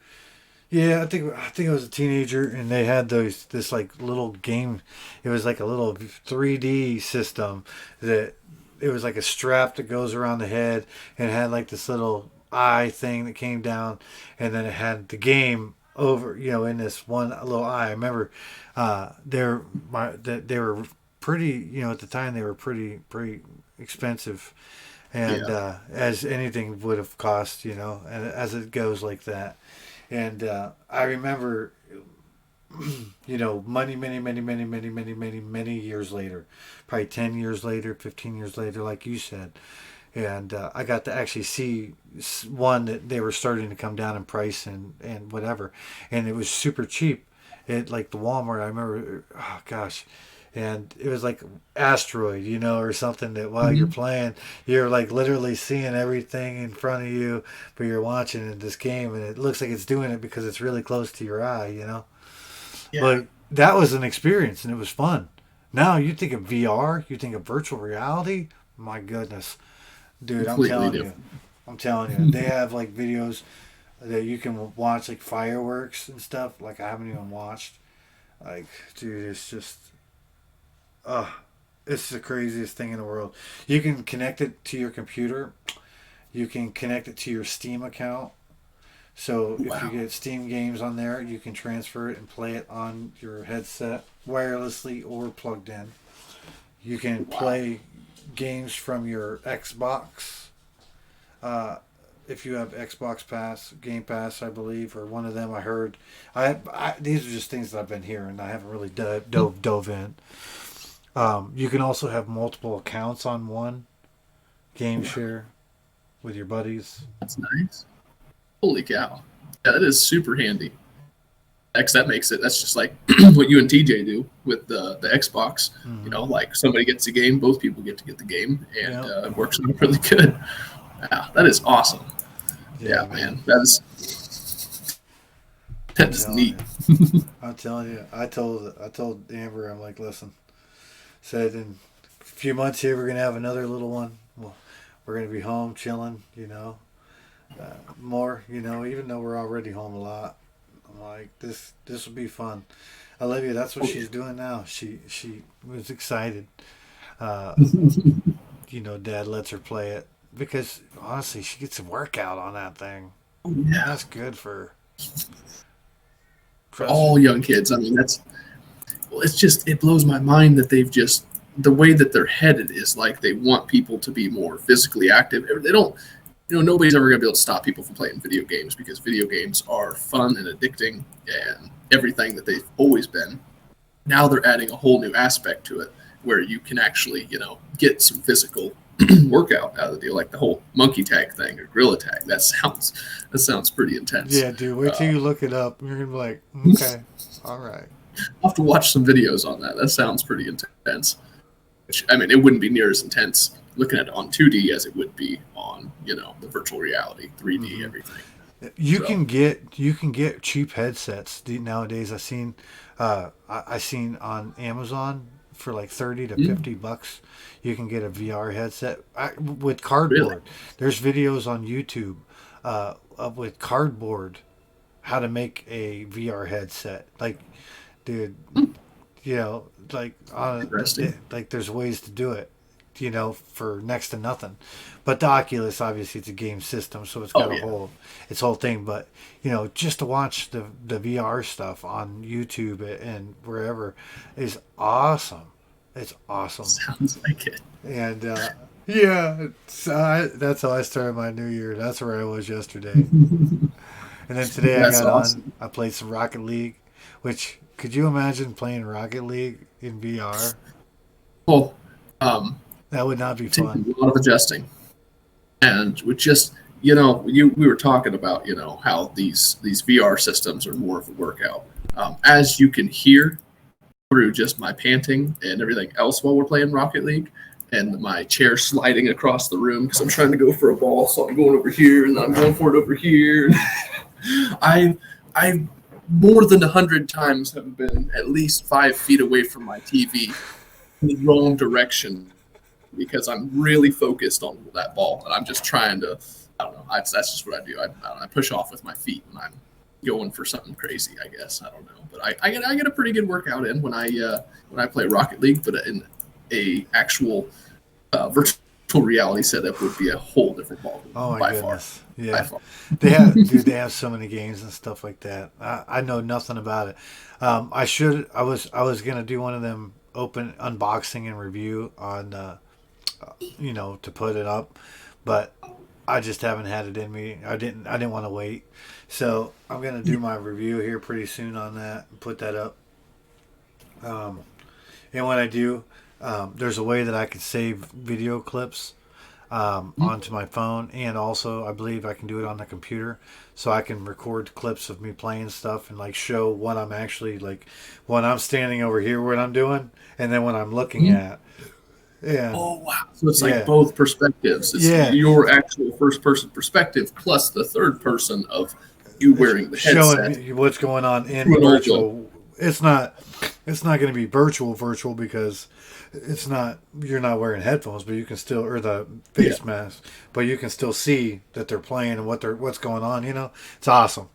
Yeah, I think I was a teenager, and they had this like little game. It was like a little 3D system that it was like a strap that goes around the head, and it had like this little eye thing that came down, and then it had the game over, in this one little eye. I remember they were pretty, at the time they were pretty expensive, and Yeah. as anything would have cost, and as it goes like that. And I remember, many years later, probably 10 years later, 15 years later, like you said. And I got to actually see one that they were starting to come down in price and whatever. And it was super cheap at like the Walmart. I remember, oh gosh. And it was like asteroid, or something that while you're Mhm. playing, you're like literally seeing everything in front of you, but you're watching this game, and it looks like it's doing it because it's really close to your eye. Yeah. But that was an experience, and it was fun. Now you think of VR, you think of virtual reality. My goodness, dude, Completely different. I'm telling you, they have like videos that you can watch, like fireworks and stuff. Like I haven't even watched. Like, dude, it's just, uh, it's the craziest thing in the world. You can connect it to your computer. You can connect it to your Steam account. So if you Wow. get Steam games on there, you can transfer it and play it on your headset wirelessly or plugged in. You can Wow. play games from your Xbox. Uh, if you have Xbox Pass, Game Pass, I believe, or one of them, I heard. These are just things that I've been hearing. I haven't really dove in. You can also have multiple accounts on one game Wow. share with your buddies. That's nice. Holy cow. Yeah, that is super handy. X that makes it. That's just like what you and TJ do with the Xbox. You Mm-hmm. know, like somebody gets a game, both people get to get the game, and Yeah, it works out really good. Yeah, that is awesome. yeah, Yeah, man. man, that I'm is telling neat. you. I'm telling you. I told Amber, I'm like, listen. Said in a few months here we're gonna have another little one. Well, we're gonna be home chilling. More. Even though we're already home a lot. I'm like, this will be fun. Olivia, that's what Oh she's doing now. She was excited. Uh, Dad lets her play it because honestly, she gets a workout on that thing, and yeah, that's good for her. for Trust me. all young kids. I mean, that's well, it's just it blows my mind that they've just the way that they're headed is like they want people to be more physically active. They don't, nobody's ever going to be able to stop people from playing video games because video games are fun and addicting and everything that they've always been. Now they're adding a whole new aspect to it where you can actually, get some physical workout out of the deal, like the whole monkey tag thing or gorilla tag. That sounds pretty intense. Yeah, dude. Wait till Uh, you look it up. You're gonna be like, okay, all right. I'll have to watch some videos on that. That sounds pretty intense. Which, I mean, it wouldn't be near as intense looking at it on 2D as it would be on, the virtual reality, 3D, Mm-hmm. everything. You So, can get cheap headsets nowadays. I seen on Amazon for like 30 to yeah, 50 bucks. You can get a VR headset with really. cardboard. There's videos on YouTube with cardboard how to make a VR headset. Like, dude, like Interesting. like there's ways to do it, for next to nothing. But the Oculus, obviously, it's a game system, so it's got Oh, a yeah. whole its whole thing. But just to watch the VR stuff on YouTube and wherever is awesome. It's awesome. Sounds like it. And yeah, that's how I started my new year. That's where I was yesterday. And then today I That's got on. awesome. I played some Rocket League, which could you imagine playing Rocket League in VR? Well, um, That would not be it takes a fun. lot of adjusting, and with just we were talking about how these VR systems are more of a workout. As you can hear through just my panting and everything else while we're playing Rocket League, and my chair sliding across the room because I'm trying to go for a ball, so I'm going over here and then I'm going for it over here. I more than 100 times have been at least 5 feet away from my TV in the wrong direction because I'm really focused on that ball and I'm just trying to. I don't know. That's just what I do. I push off with my feet when I'm going for something crazy. I guess I don't know, but I get a pretty good workout in when I play Rocket League. But in a actual virtual reality setup would be a whole different ballgame Oh my by far. goodness. By Yeah. far. They have so many games and stuff like that. I know nothing about it. I was gonna do one of them open unboxing and review on, to put it up, but I just haven't had it in me. I didn't want to wait. So I'm gonna do my review here pretty soon on that and put that up. Um, and when I do, there's a way that I can save video clips onto my phone, and also I believe I can do it on the computer, so I can record clips of me playing stuff and like show what I'm actually like when I'm standing over here, what I'm doing, and then when I'm looking at. And Oh wow! So it's like yeah, both perspectives. It's yeah, your actual first person perspective plus the third person of you wearing the showing headset. me what's going on in Doing all the virtual. It's not going to be virtual because it's not you're not wearing headphones, but you can still or the yeah. face mask, but you can still see that they're playing and what's going on. It's awesome.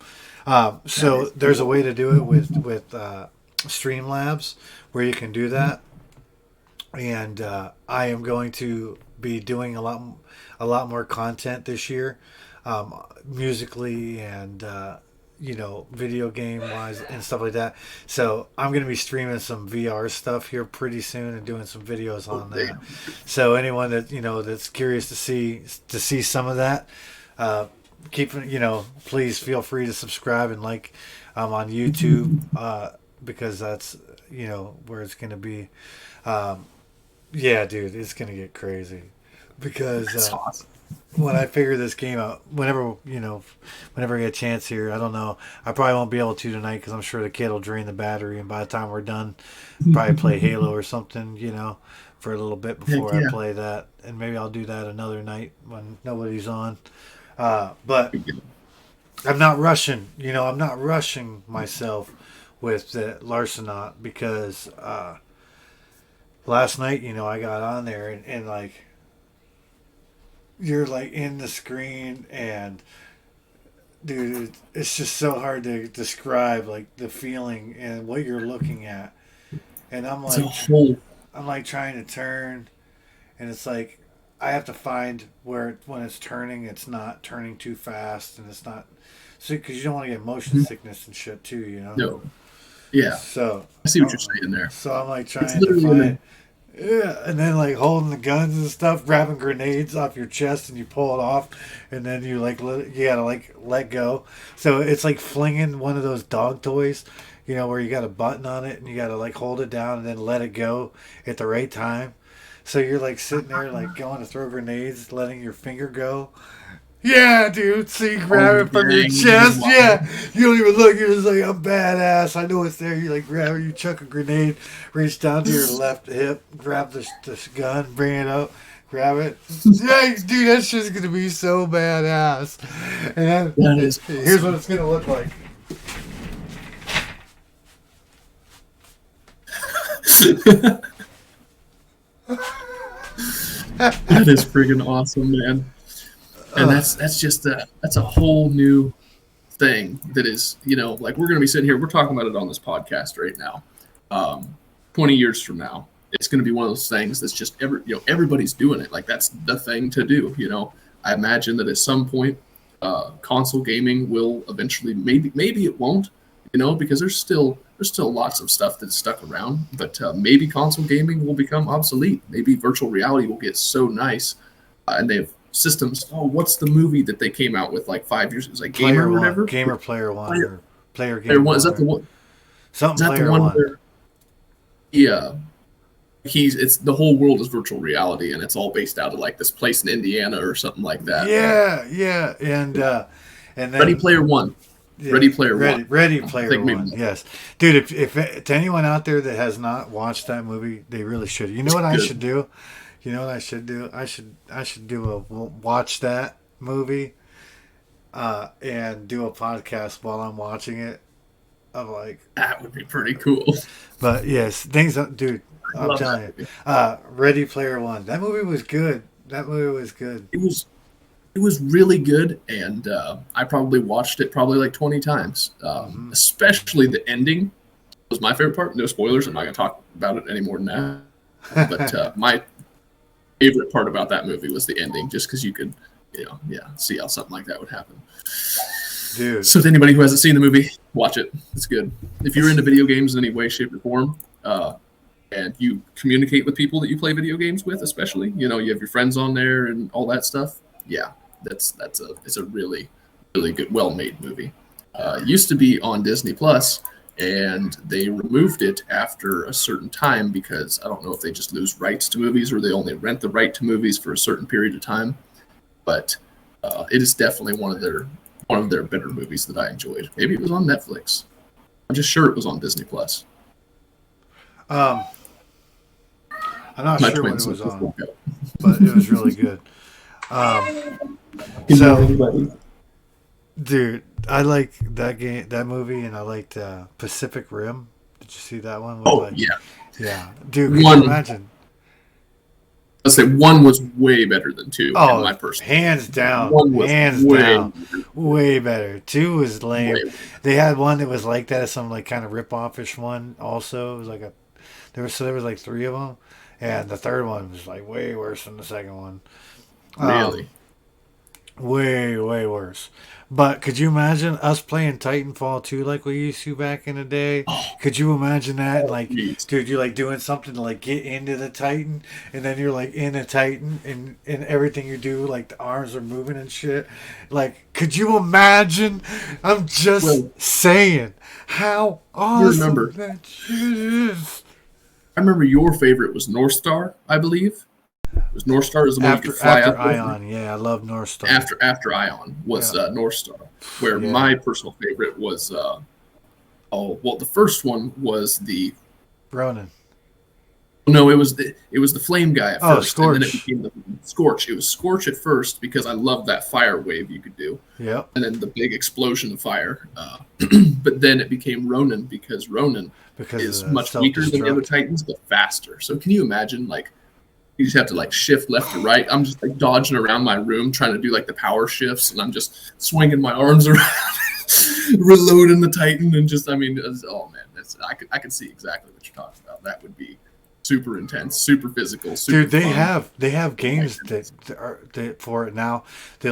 That So is there's a cool. way to do it with Streamlabs where you can do that, and I am going to be doing a lot more content this year, musically and video game wise and stuff like that. So I'm going to be streaming some VR stuff here pretty soon and doing some videos Oh, on that. damn. So anyone that that's curious to see some of that, uh, please feel free to subscribe and like on YouTube, because that's where it's going to be. Um, yeah, dude, it's going to get crazy because That's awesome. when I figure this game out, whenever I get a chance here, I don't know. I probably won't be able to tonight because I'm sure the kid will drain the battery, and by the time we're done, probably play Halo or something, for a little bit Heck before I yeah. play that, and maybe I'll do that another night when nobody's on. But I'm not rushing. I'm not rushing myself with the Larsonaut because last night, I got on there and like you're like in the screen and dude, it's just so hard to describe like the feeling and what you're looking at. And It's a whole. I'm like trying to turn, and it's like I have to find where when it's turning, it's not turning too fast, and it's not so because you don't want to get motion sickness and shit too. No. Yeah. So, I see what you're saying there. so I'm like It's trying to literally in find. a. Yeah, and then like holding the guns and stuff, grabbing grenades off your chest, and you pull it off, and then you gotta like let go. So it's like flinging one of those dog toys, where you got a button on it, and you gotta like hold it down and then let it go at the right time. So you're like sitting there like going to throw grenades, letting your finger go. Yeah, dude. So you Oh, grab it from your dang. chest. Wow. Yeah, you don't even look. You're just like, I'm badass. I know it's there. You like grab it. You chuck a grenade, reach down to your left hip, grab the gun, bring it up, grab it. Yeah, dude, that's just gonna be so badass. And That then is here's what awesome. it's gonna look like. That is friggin' awesome, man. And that's a whole new thing that is like we're gonna be sitting here, we're talking about it on this podcast right now. 20 years from now, it's gonna be one of those things that's just everybody's doing it. Like that's the thing to do. I imagine that at some point, console gaming will eventually maybe it won't, because there's still there's still lots of stuff that's stuck around, but maybe console gaming will become obsolete. Maybe virtual reality will get so nice, and they have systems. Oh, what's the movie that they came out with like 5 years? It was like Gamer Player or One, whatever. Gamer Player One, Player, or Player Player Game One, is One, that the or one? Is something that the Player one One. where? Yeah, it's the whole world is virtual reality, and it's all based out of like this place in Indiana or something like that. Yeah, and Ready then Player One. yeah, Ready Player One. Ready I Player think One. maybe Yes, dude. If to anyone out there that has not watched that movie, they really should. You know it's what I good. should do? You know what I should do? I should do a watch that movie, and do a podcast while I'm watching it. Of like, That would be pretty cool. but yes, things, dude. I I'm love telling that you, movie. Ready Player One. That movie was good. That movie was good. It was really good, and I probably watched it probably like 20 times. Hmm. Especially the ending was my favorite part. No spoilers. I'm not going to talk about it any more than that. But my favorite part about that movie was the ending, just because you could, see how something like that would happen. Dude. So, to anybody who hasn't seen the movie, watch it. It's good. If you're into video games in any way, shape, or form, and you communicate with people that you play video games with, especially, you have your friends on there and all that stuff. Yeah, it's a really, really good, well-made movie. It used to be on Disney Plus, and they removed it after a certain time because I don't know if they just lose rights to movies or they only rent the right to movies for a certain period of time. But it is definitely one of their better movies that I enjoyed. Maybe it was on Netflix. I'm just sure it was on Disney Plus. Um, I'm not My sure what it twins was just on, woke up. but it was really good. Um, Good morning, so, everybody. dude, I like that movie, and I liked Pacific Rim. Did you see that one? With Oh like, yeah, yeah, dude, could you one. imagine? Let's say one was way better than two, in Oh, my personal. One was hands way, down, way better. Two was lame. way. They had one that was like that, some like kind of rip offish one. Also, it was like there was like three of them, and the third one was like way worse than the second one. Um, Really. way worse. But could you imagine us playing Titanfall 2 like we used to back in the day? Oh, Could you imagine that? And oh, like, geez. dude, you're like doing something to like get into the Titan, and then you're like in a Titan, and everything you do, like the arms are moving and shit. Like, could you imagine? I'm Well, just saying how you awesome remember. that shit is. I remember your favorite was North Star, I believe. It was North Star is the one you could fly After up over. Ion, yeah, I love North Star. After Ion was Yeah, North Star, where yeah, my personal favorite was the first one was the Ronan. no, it was the flame guy at Oh, first, and then it Scorch. became the Scorch. It was Scorch at first because I loved that fire wave you could do, Yep, and then the big explosion of fire. But then it became Ronin because Ronin because of is the much self weaker than the other destruct. Titans, but faster. So can you imagine like you just have to like shift left to right? I'm just like dodging around my room trying to do like the power shifts, and I'm just swinging my arms around, reloading the Titan, and just oh man, I could see exactly what you're talking about. That would be super intense, super physical, super Dude, fun. they have Oh my games goodness. that are for it now. They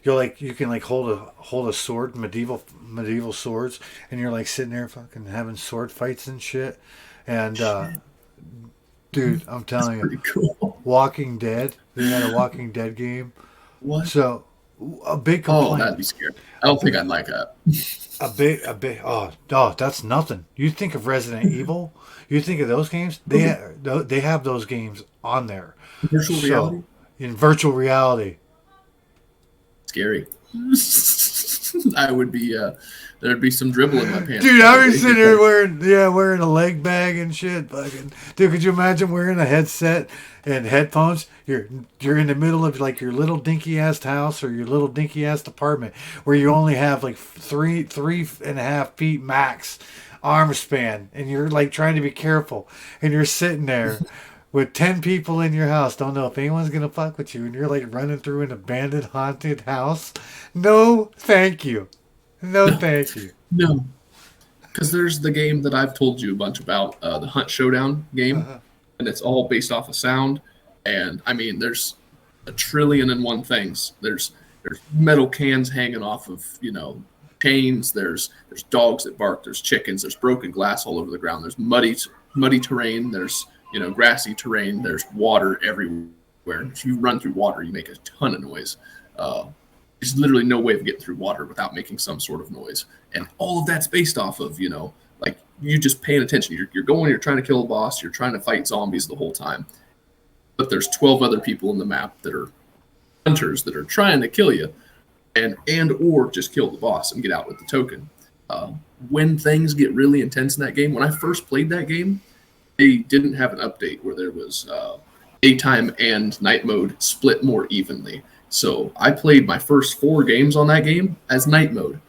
you can like hold a sword, medieval swords, and you're like sitting there fucking having sword fights and shit. And dude, I'm That's telling you, pretty cool. Walking Dead. They had a Walking Dead game. What? So a big Oh, complaint. that'd be scary. I A don't think big I'd like that. a big oh that's nothing. You think of Resident Evil, you think of those games, they have those games on there. Virtual So reality? in virtual reality, Scary. I would be there'd be some dribble in my pants dude, I was probably sitting there because wearing a leg bag and shit. Fucking dude, could you imagine wearing a headset and headphones? You're in the middle of like your little dinky ass house or your little dinky ass apartment where you only have like three and a half feet max arm span, and you're like trying to be careful, and you're sitting there with 10 people in your house, don't know if anyone's gonna fuck with you, and you're like running through an abandoned haunted house. No, thank you. No, no, thank you. no. Because there's the game that I've told you a bunch about, the Hunt Showdown game, Uh-huh. and it's all based off of sound. And I mean, there's a trillion and one things. There's metal cans hanging off of chains, there's dogs that bark, there's chickens, there's broken glass all over the ground, there's muddy terrain, there's grassy terrain, there's water everywhere. If you run through water, you make a ton of noise. There's literally no way of getting through water without making some sort of noise, and all of that's based off of like you just paying attention. You're going, you're trying to kill a boss, you're trying to fight zombies the whole time, but there's 12 other people in the map that are hunters that are trying to kill you, and or just kill the boss and get out with the token. When things get really intense in that game, when I first played that game, they didn't have an update where there was daytime and night mode split more evenly. So I played my first 4 games on that game as night mode,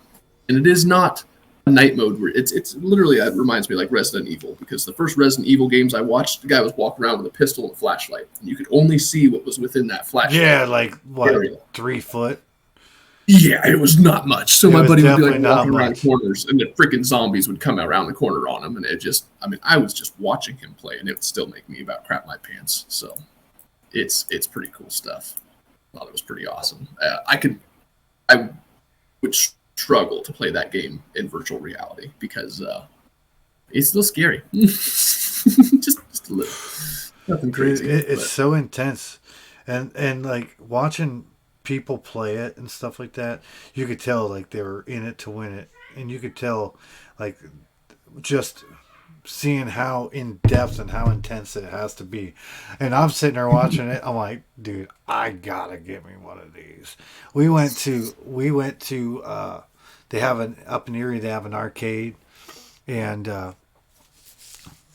and it is not a night mode where it's literally, it reminds me like Resident Evil, because the first Resident Evil games I watched, the guy was walking around with a pistol and a flashlight, and you could only see what was within that flashlight. Yeah, like what, area. 3 foot? Yeah, it was not much. So my buddy would be like walking around much. corners, and the freaking zombies would come around the corner on him, and it just, I was just watching him play, and it would still make me about crap my pants. So it's pretty cool stuff. I thought it was pretty awesome. I would struggle to play that game in virtual reality because it's still scary. just a little. Nothing crazy. It's so intense, and like watching people play it and stuff like that, you could tell like they were in it to win it, and you could tell like just seeing how in depth and how intense it has to be. And I'm sitting there watching it, I'm like, dude, I gotta get me one of these. We went to they have up in Erie, they have an arcade, and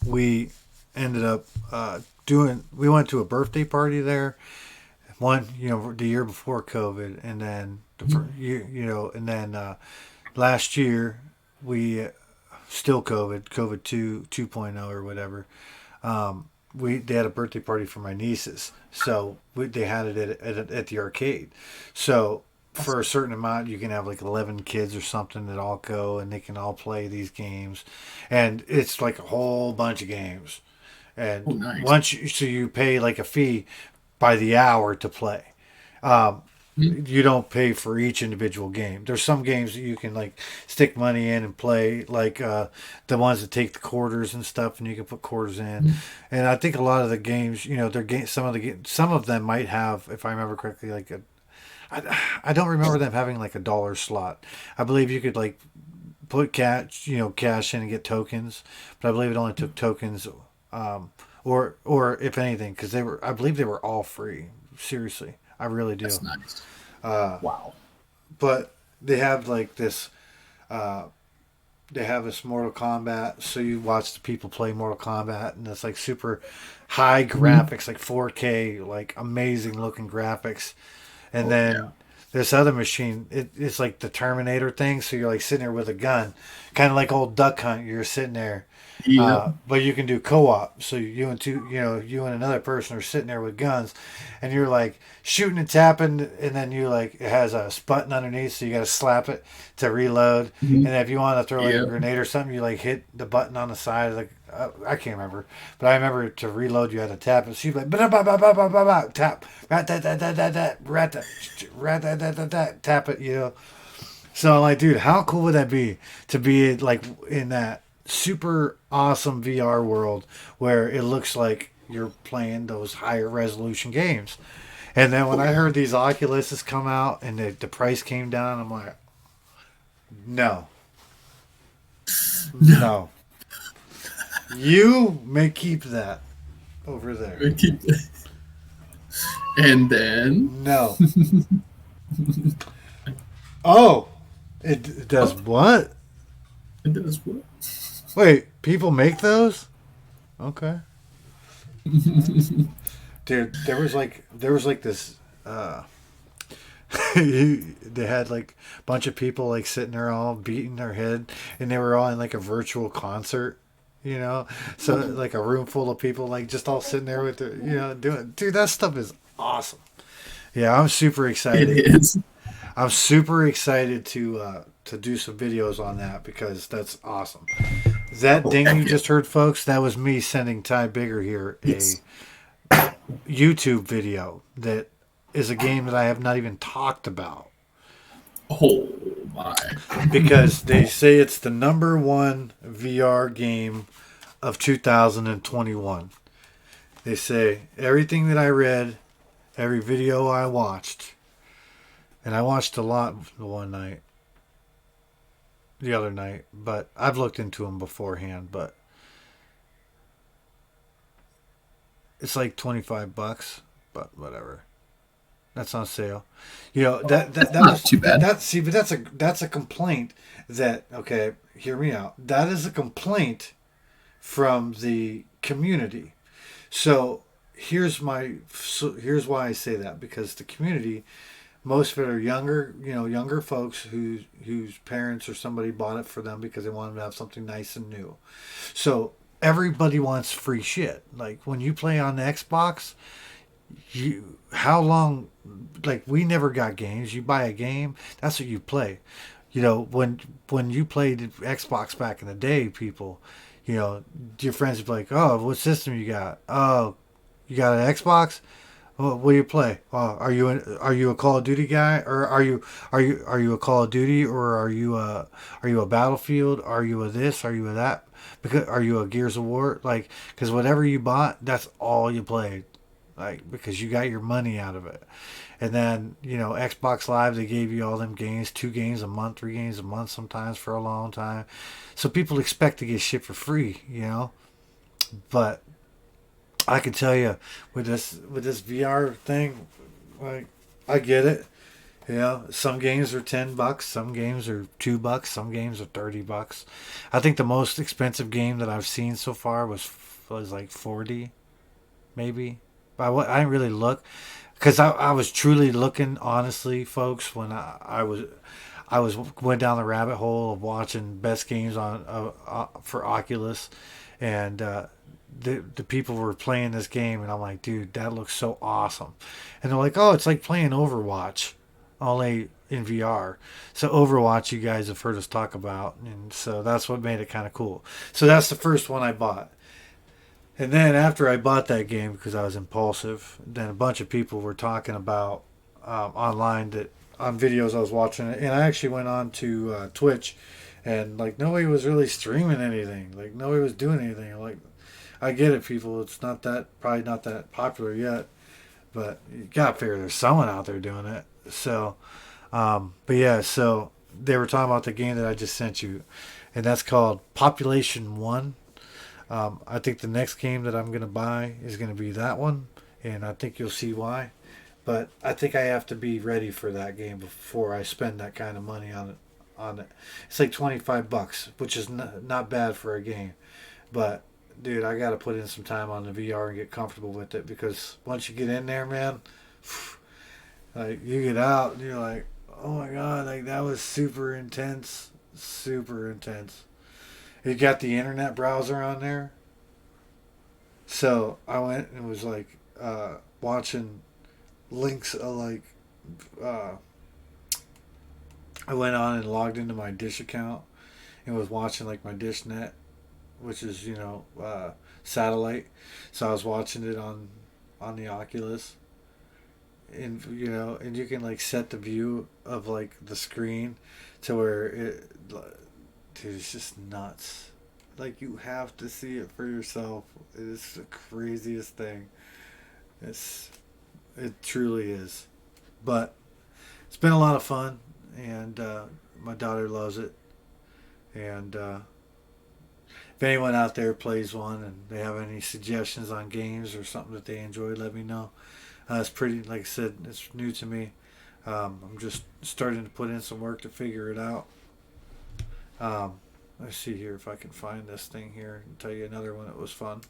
we ended up we went to a birthday party there, one, the year before COVID, and then last year we still COVID 2.0 or whatever. They had a birthday party for my nieces, so they had it at the arcade. So for a certain amount, you can have like 11 kids or something that all go, and they can all play these games, and it's like a whole bunch of games. And nice. so you pay like a fee by the hour to play. You don't pay for each individual game. There's some games that you can like stick money in and play, like the ones that take the quarters and stuff, and you can put quarters in. And I think a lot of the games, some of them might have, if I remember correctly, like I don't remember them having like a dollar slot. I believe you could like put cash in and get tokens, but I believe it only took tokens, or if anything, because I believe they were all free. Seriously, I really do. That's nice. Wow. But they have like this. They have this Mortal Kombat, so you watch the people play Mortal Kombat, and it's like super high graphics, like 4K, like amazing looking graphics. And then this other machine, it's like the Terminator thing, so you're like sitting there with a gun, kind of like old Duck Hunt. You're sitting there, but you can do co-op. So you and another person are sitting there with guns, and you're like shooting and tapping, and then it has a button underneath, so you got to slap it to reload. And if you want to throw like a grenade or something, you like hit the button on the side of the. I can't remember, but I remember to reload you had to tap it. So you like tap, tap it, So I'm like, dude, how cool would that be to be like in that super awesome VR world where it looks like you're playing those higher resolution games? And then when I heard these Oculuses come out and the price came down, I'm like, no. You may keep that over there. And then no. Oh, it does what? It does what? Wait, people make those? Okay. Dude, there was like this. They had like a bunch of people like sitting there all beating their head, and they were all in like a virtual concert. So like a room full of people, like just all sitting there with their, doing, dude, that stuff is awesome. Yeah, I'm super excited. It is. I'm super excited to do some videos on that because that's awesome. That ding you just heard, folks, that was me sending Ty Bigger here a YouTube video that is a game that I have not even talked about. Oh, Why? because they say it's the number one VR game of 2021. They say everything that I read, every video I watched, and I watched a lot the other night, but I've looked into them beforehand, but it's like $25, but whatever. That's on sale. You know that Not was too bad. that. See, but that's a complaint. That okay? Hear me out. That is a complaint from the community. So here's why I say that, because the community, most of it are younger, younger folks whose parents or somebody bought it for them because they wanted to have something nice and new. So everybody wants free shit. Like when you play on the Xbox, you how long, like we never got games. You buy a game, that's what you play. When you played Xbox back in the day, people, your friends would be like, "Oh, what system you got? Oh, you got an Xbox? Oh, what do you play? Are you a Call of Duty guy, or are you a Call of Duty, or are you a Battlefield? Are you a this? Are you a that? Because are you a Gears of War? Like, because whatever you bought, that's all you played, like because you got your money out of it. And then Xbox Live, they gave you all them games, 2 games a month, 3 games a month, sometimes for a long time. So people expect to get shit for free. But I can tell you, with this VR thing, like I get it. Some games are $10, some games are $2, some games are $30. I think the most expensive game that I've seen so far was like 40, maybe. But I didn't really look, because I was truly looking, honestly, folks, when I was went down the rabbit hole of watching best games on for Oculus, and the people were playing this game, and I'm like, dude, that looks so awesome. And they're like, oh, it's like playing Overwatch, only in VR. So Overwatch, you guys have heard us talk about, and so that's what made it kind of cool. So that's the first one I bought. And then after I bought that game, because I was impulsive, then a bunch of people were talking about online, that on videos I was watching it, and I actually went on to Twitch, and like nobody was really streaming anything, like nobody was doing anything. Like, I get it, people. It's probably not that popular yet, but you gotta figure there's someone out there doing it. So, but yeah, so they were talking about the game that I just sent you, and that's called Population One. I think the next game that I'm going to buy is going to be that one, and I think you'll see why. But I think I have to be ready for that game before I spend that kind of money on it. It's like $25, which is not bad for a game. But dude, I got to put in some time on the VR and get comfortable with it, because once you get in there, man, like you get out and you're like, oh my god, like that was super intense, super intense. It got the internet browser on there. So I went and was like watching links uh, I went on and logged into my Dish account and was watching like my Dish Net, which is satellite. So I was watching it on the Oculus, and you can like set the view of like the screen to where dude, it's just nuts. Like, you have to see it for yourself. It is the craziest thing. It truly is. But it's been a lot of fun, and my daughter loves it. And if anyone out there plays one and they have any suggestions on games or something that they enjoy, let me know. It's pretty, like I said, it's new to me. I'm just starting to put in some work to figure it out. Let's see here if I can find this thing here and tell you another one that was fun.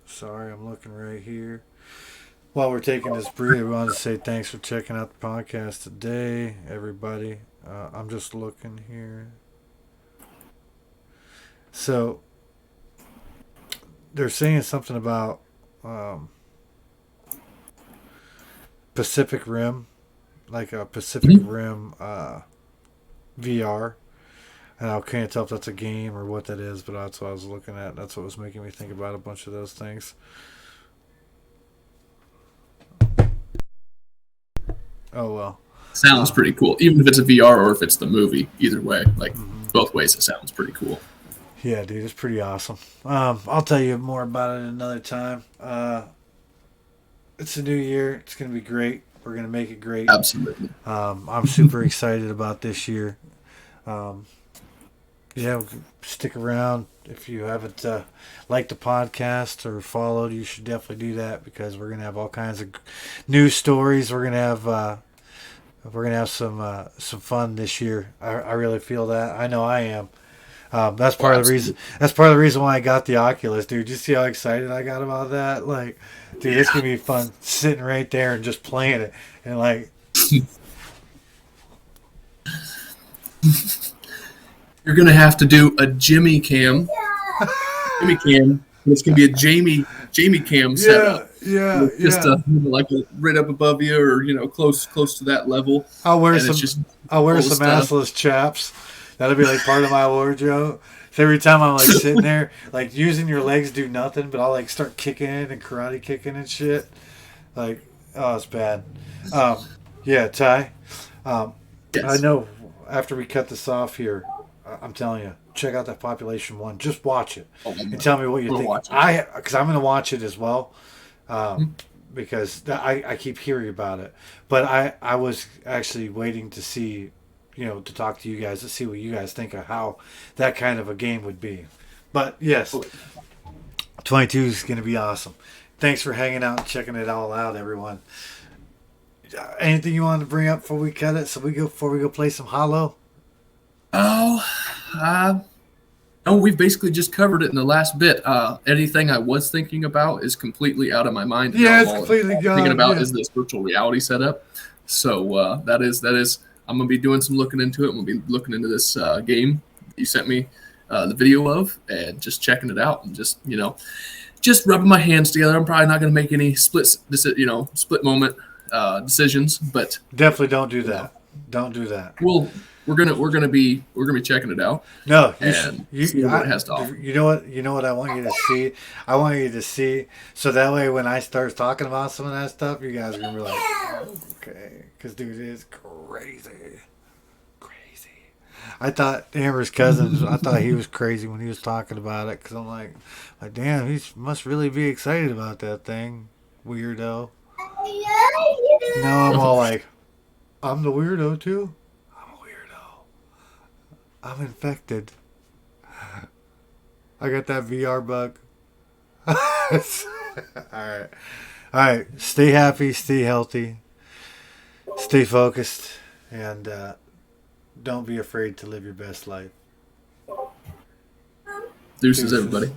Sorry, I'm looking right here. While we're taking this break, I wanted to say thanks for checking out the podcast today, everybody. I'm just looking here. So, they're saying something about Pacific Rim, like a Pacific Rim VR. And I can't tell if that's a game or what that is, but that's what I was looking at. That's what was making me think about a bunch of those things. Oh well. Sounds pretty cool, even if it's a VR or if it's the movie. Either way, like both ways, it sounds pretty cool. Yeah, dude, it's pretty awesome. I'll tell you more about it another time. It's a new year. It's gonna be great. We're gonna make it great. Absolutely. I'm super excited about this year. Um, yeah, stick around if you haven't liked the podcast or followed. You should definitely do that because we're gonna have all kinds of news stories. We're gonna have some fun this year. I really feel that. I know I am. That's part of the reason. That's part of the reason why I got the Oculus, dude. You see how excited I got about that? Like, dude, it's gonna be fun sitting right there and just playing it, and like, You're gonna have to do a Jimmy cam. Jimmy cam. It's gonna be a Jamie cam setup. yeah. Just like right up above you, or close to that level. I'll wear And some. it's just I'll wear all the some stuff. assless chaps. That'll be like part of my wardrobe. So every time I'm like sitting there, like using your legs do nothing, but I'll like start kicking and karate kicking and shit. Like, oh, it's bad. Yeah, Ty. I Yes. know. After we cut this off here, I'm telling you, check out that Population One. Just watch it and tell me what you We'll think. watch it. Because I'm going to watch it as well. Because I keep hearing about it, but I was actually waiting to see, to talk to you guys to see what you guys think of how that kind of a game would be. But yes, 22 is going to be awesome. Thanks for hanging out and checking it all out, everyone. Anything you want to bring up before we cut it? Before we go play some Hollow. Oh, no, we've basically just covered it in the last bit. Anything I was thinking about is completely out of my mind. Yeah, it's All completely I'm gone. thinking about Yeah. is this virtual reality setup. So that is. I'm gonna be doing some looking into it. I'm gonna be looking into this game you sent me the video of, and just checking it out, and just rubbing my hands together. I'm probably not gonna make any split moment decisions, but Definitely don't do that. Don't do that. we're gonna be checking it out. No, And see what it has to offer. You know what I want you to see. I want you to see so that way when I start talking about some of that stuff, you guys are gonna be like, okay, because dude, it's crazy. I thought Amber's cousin. I thought he was crazy when he was talking about it because I'm like, damn, he must really be excited about that thing, weirdo. Now I'm all like, I'm the weirdo too. I'm a weirdo. I'm infected. I got that VR bug. All right. Stay happy, stay healthy, stay focused, and don't be afraid to live your best life. Deuces, everybody.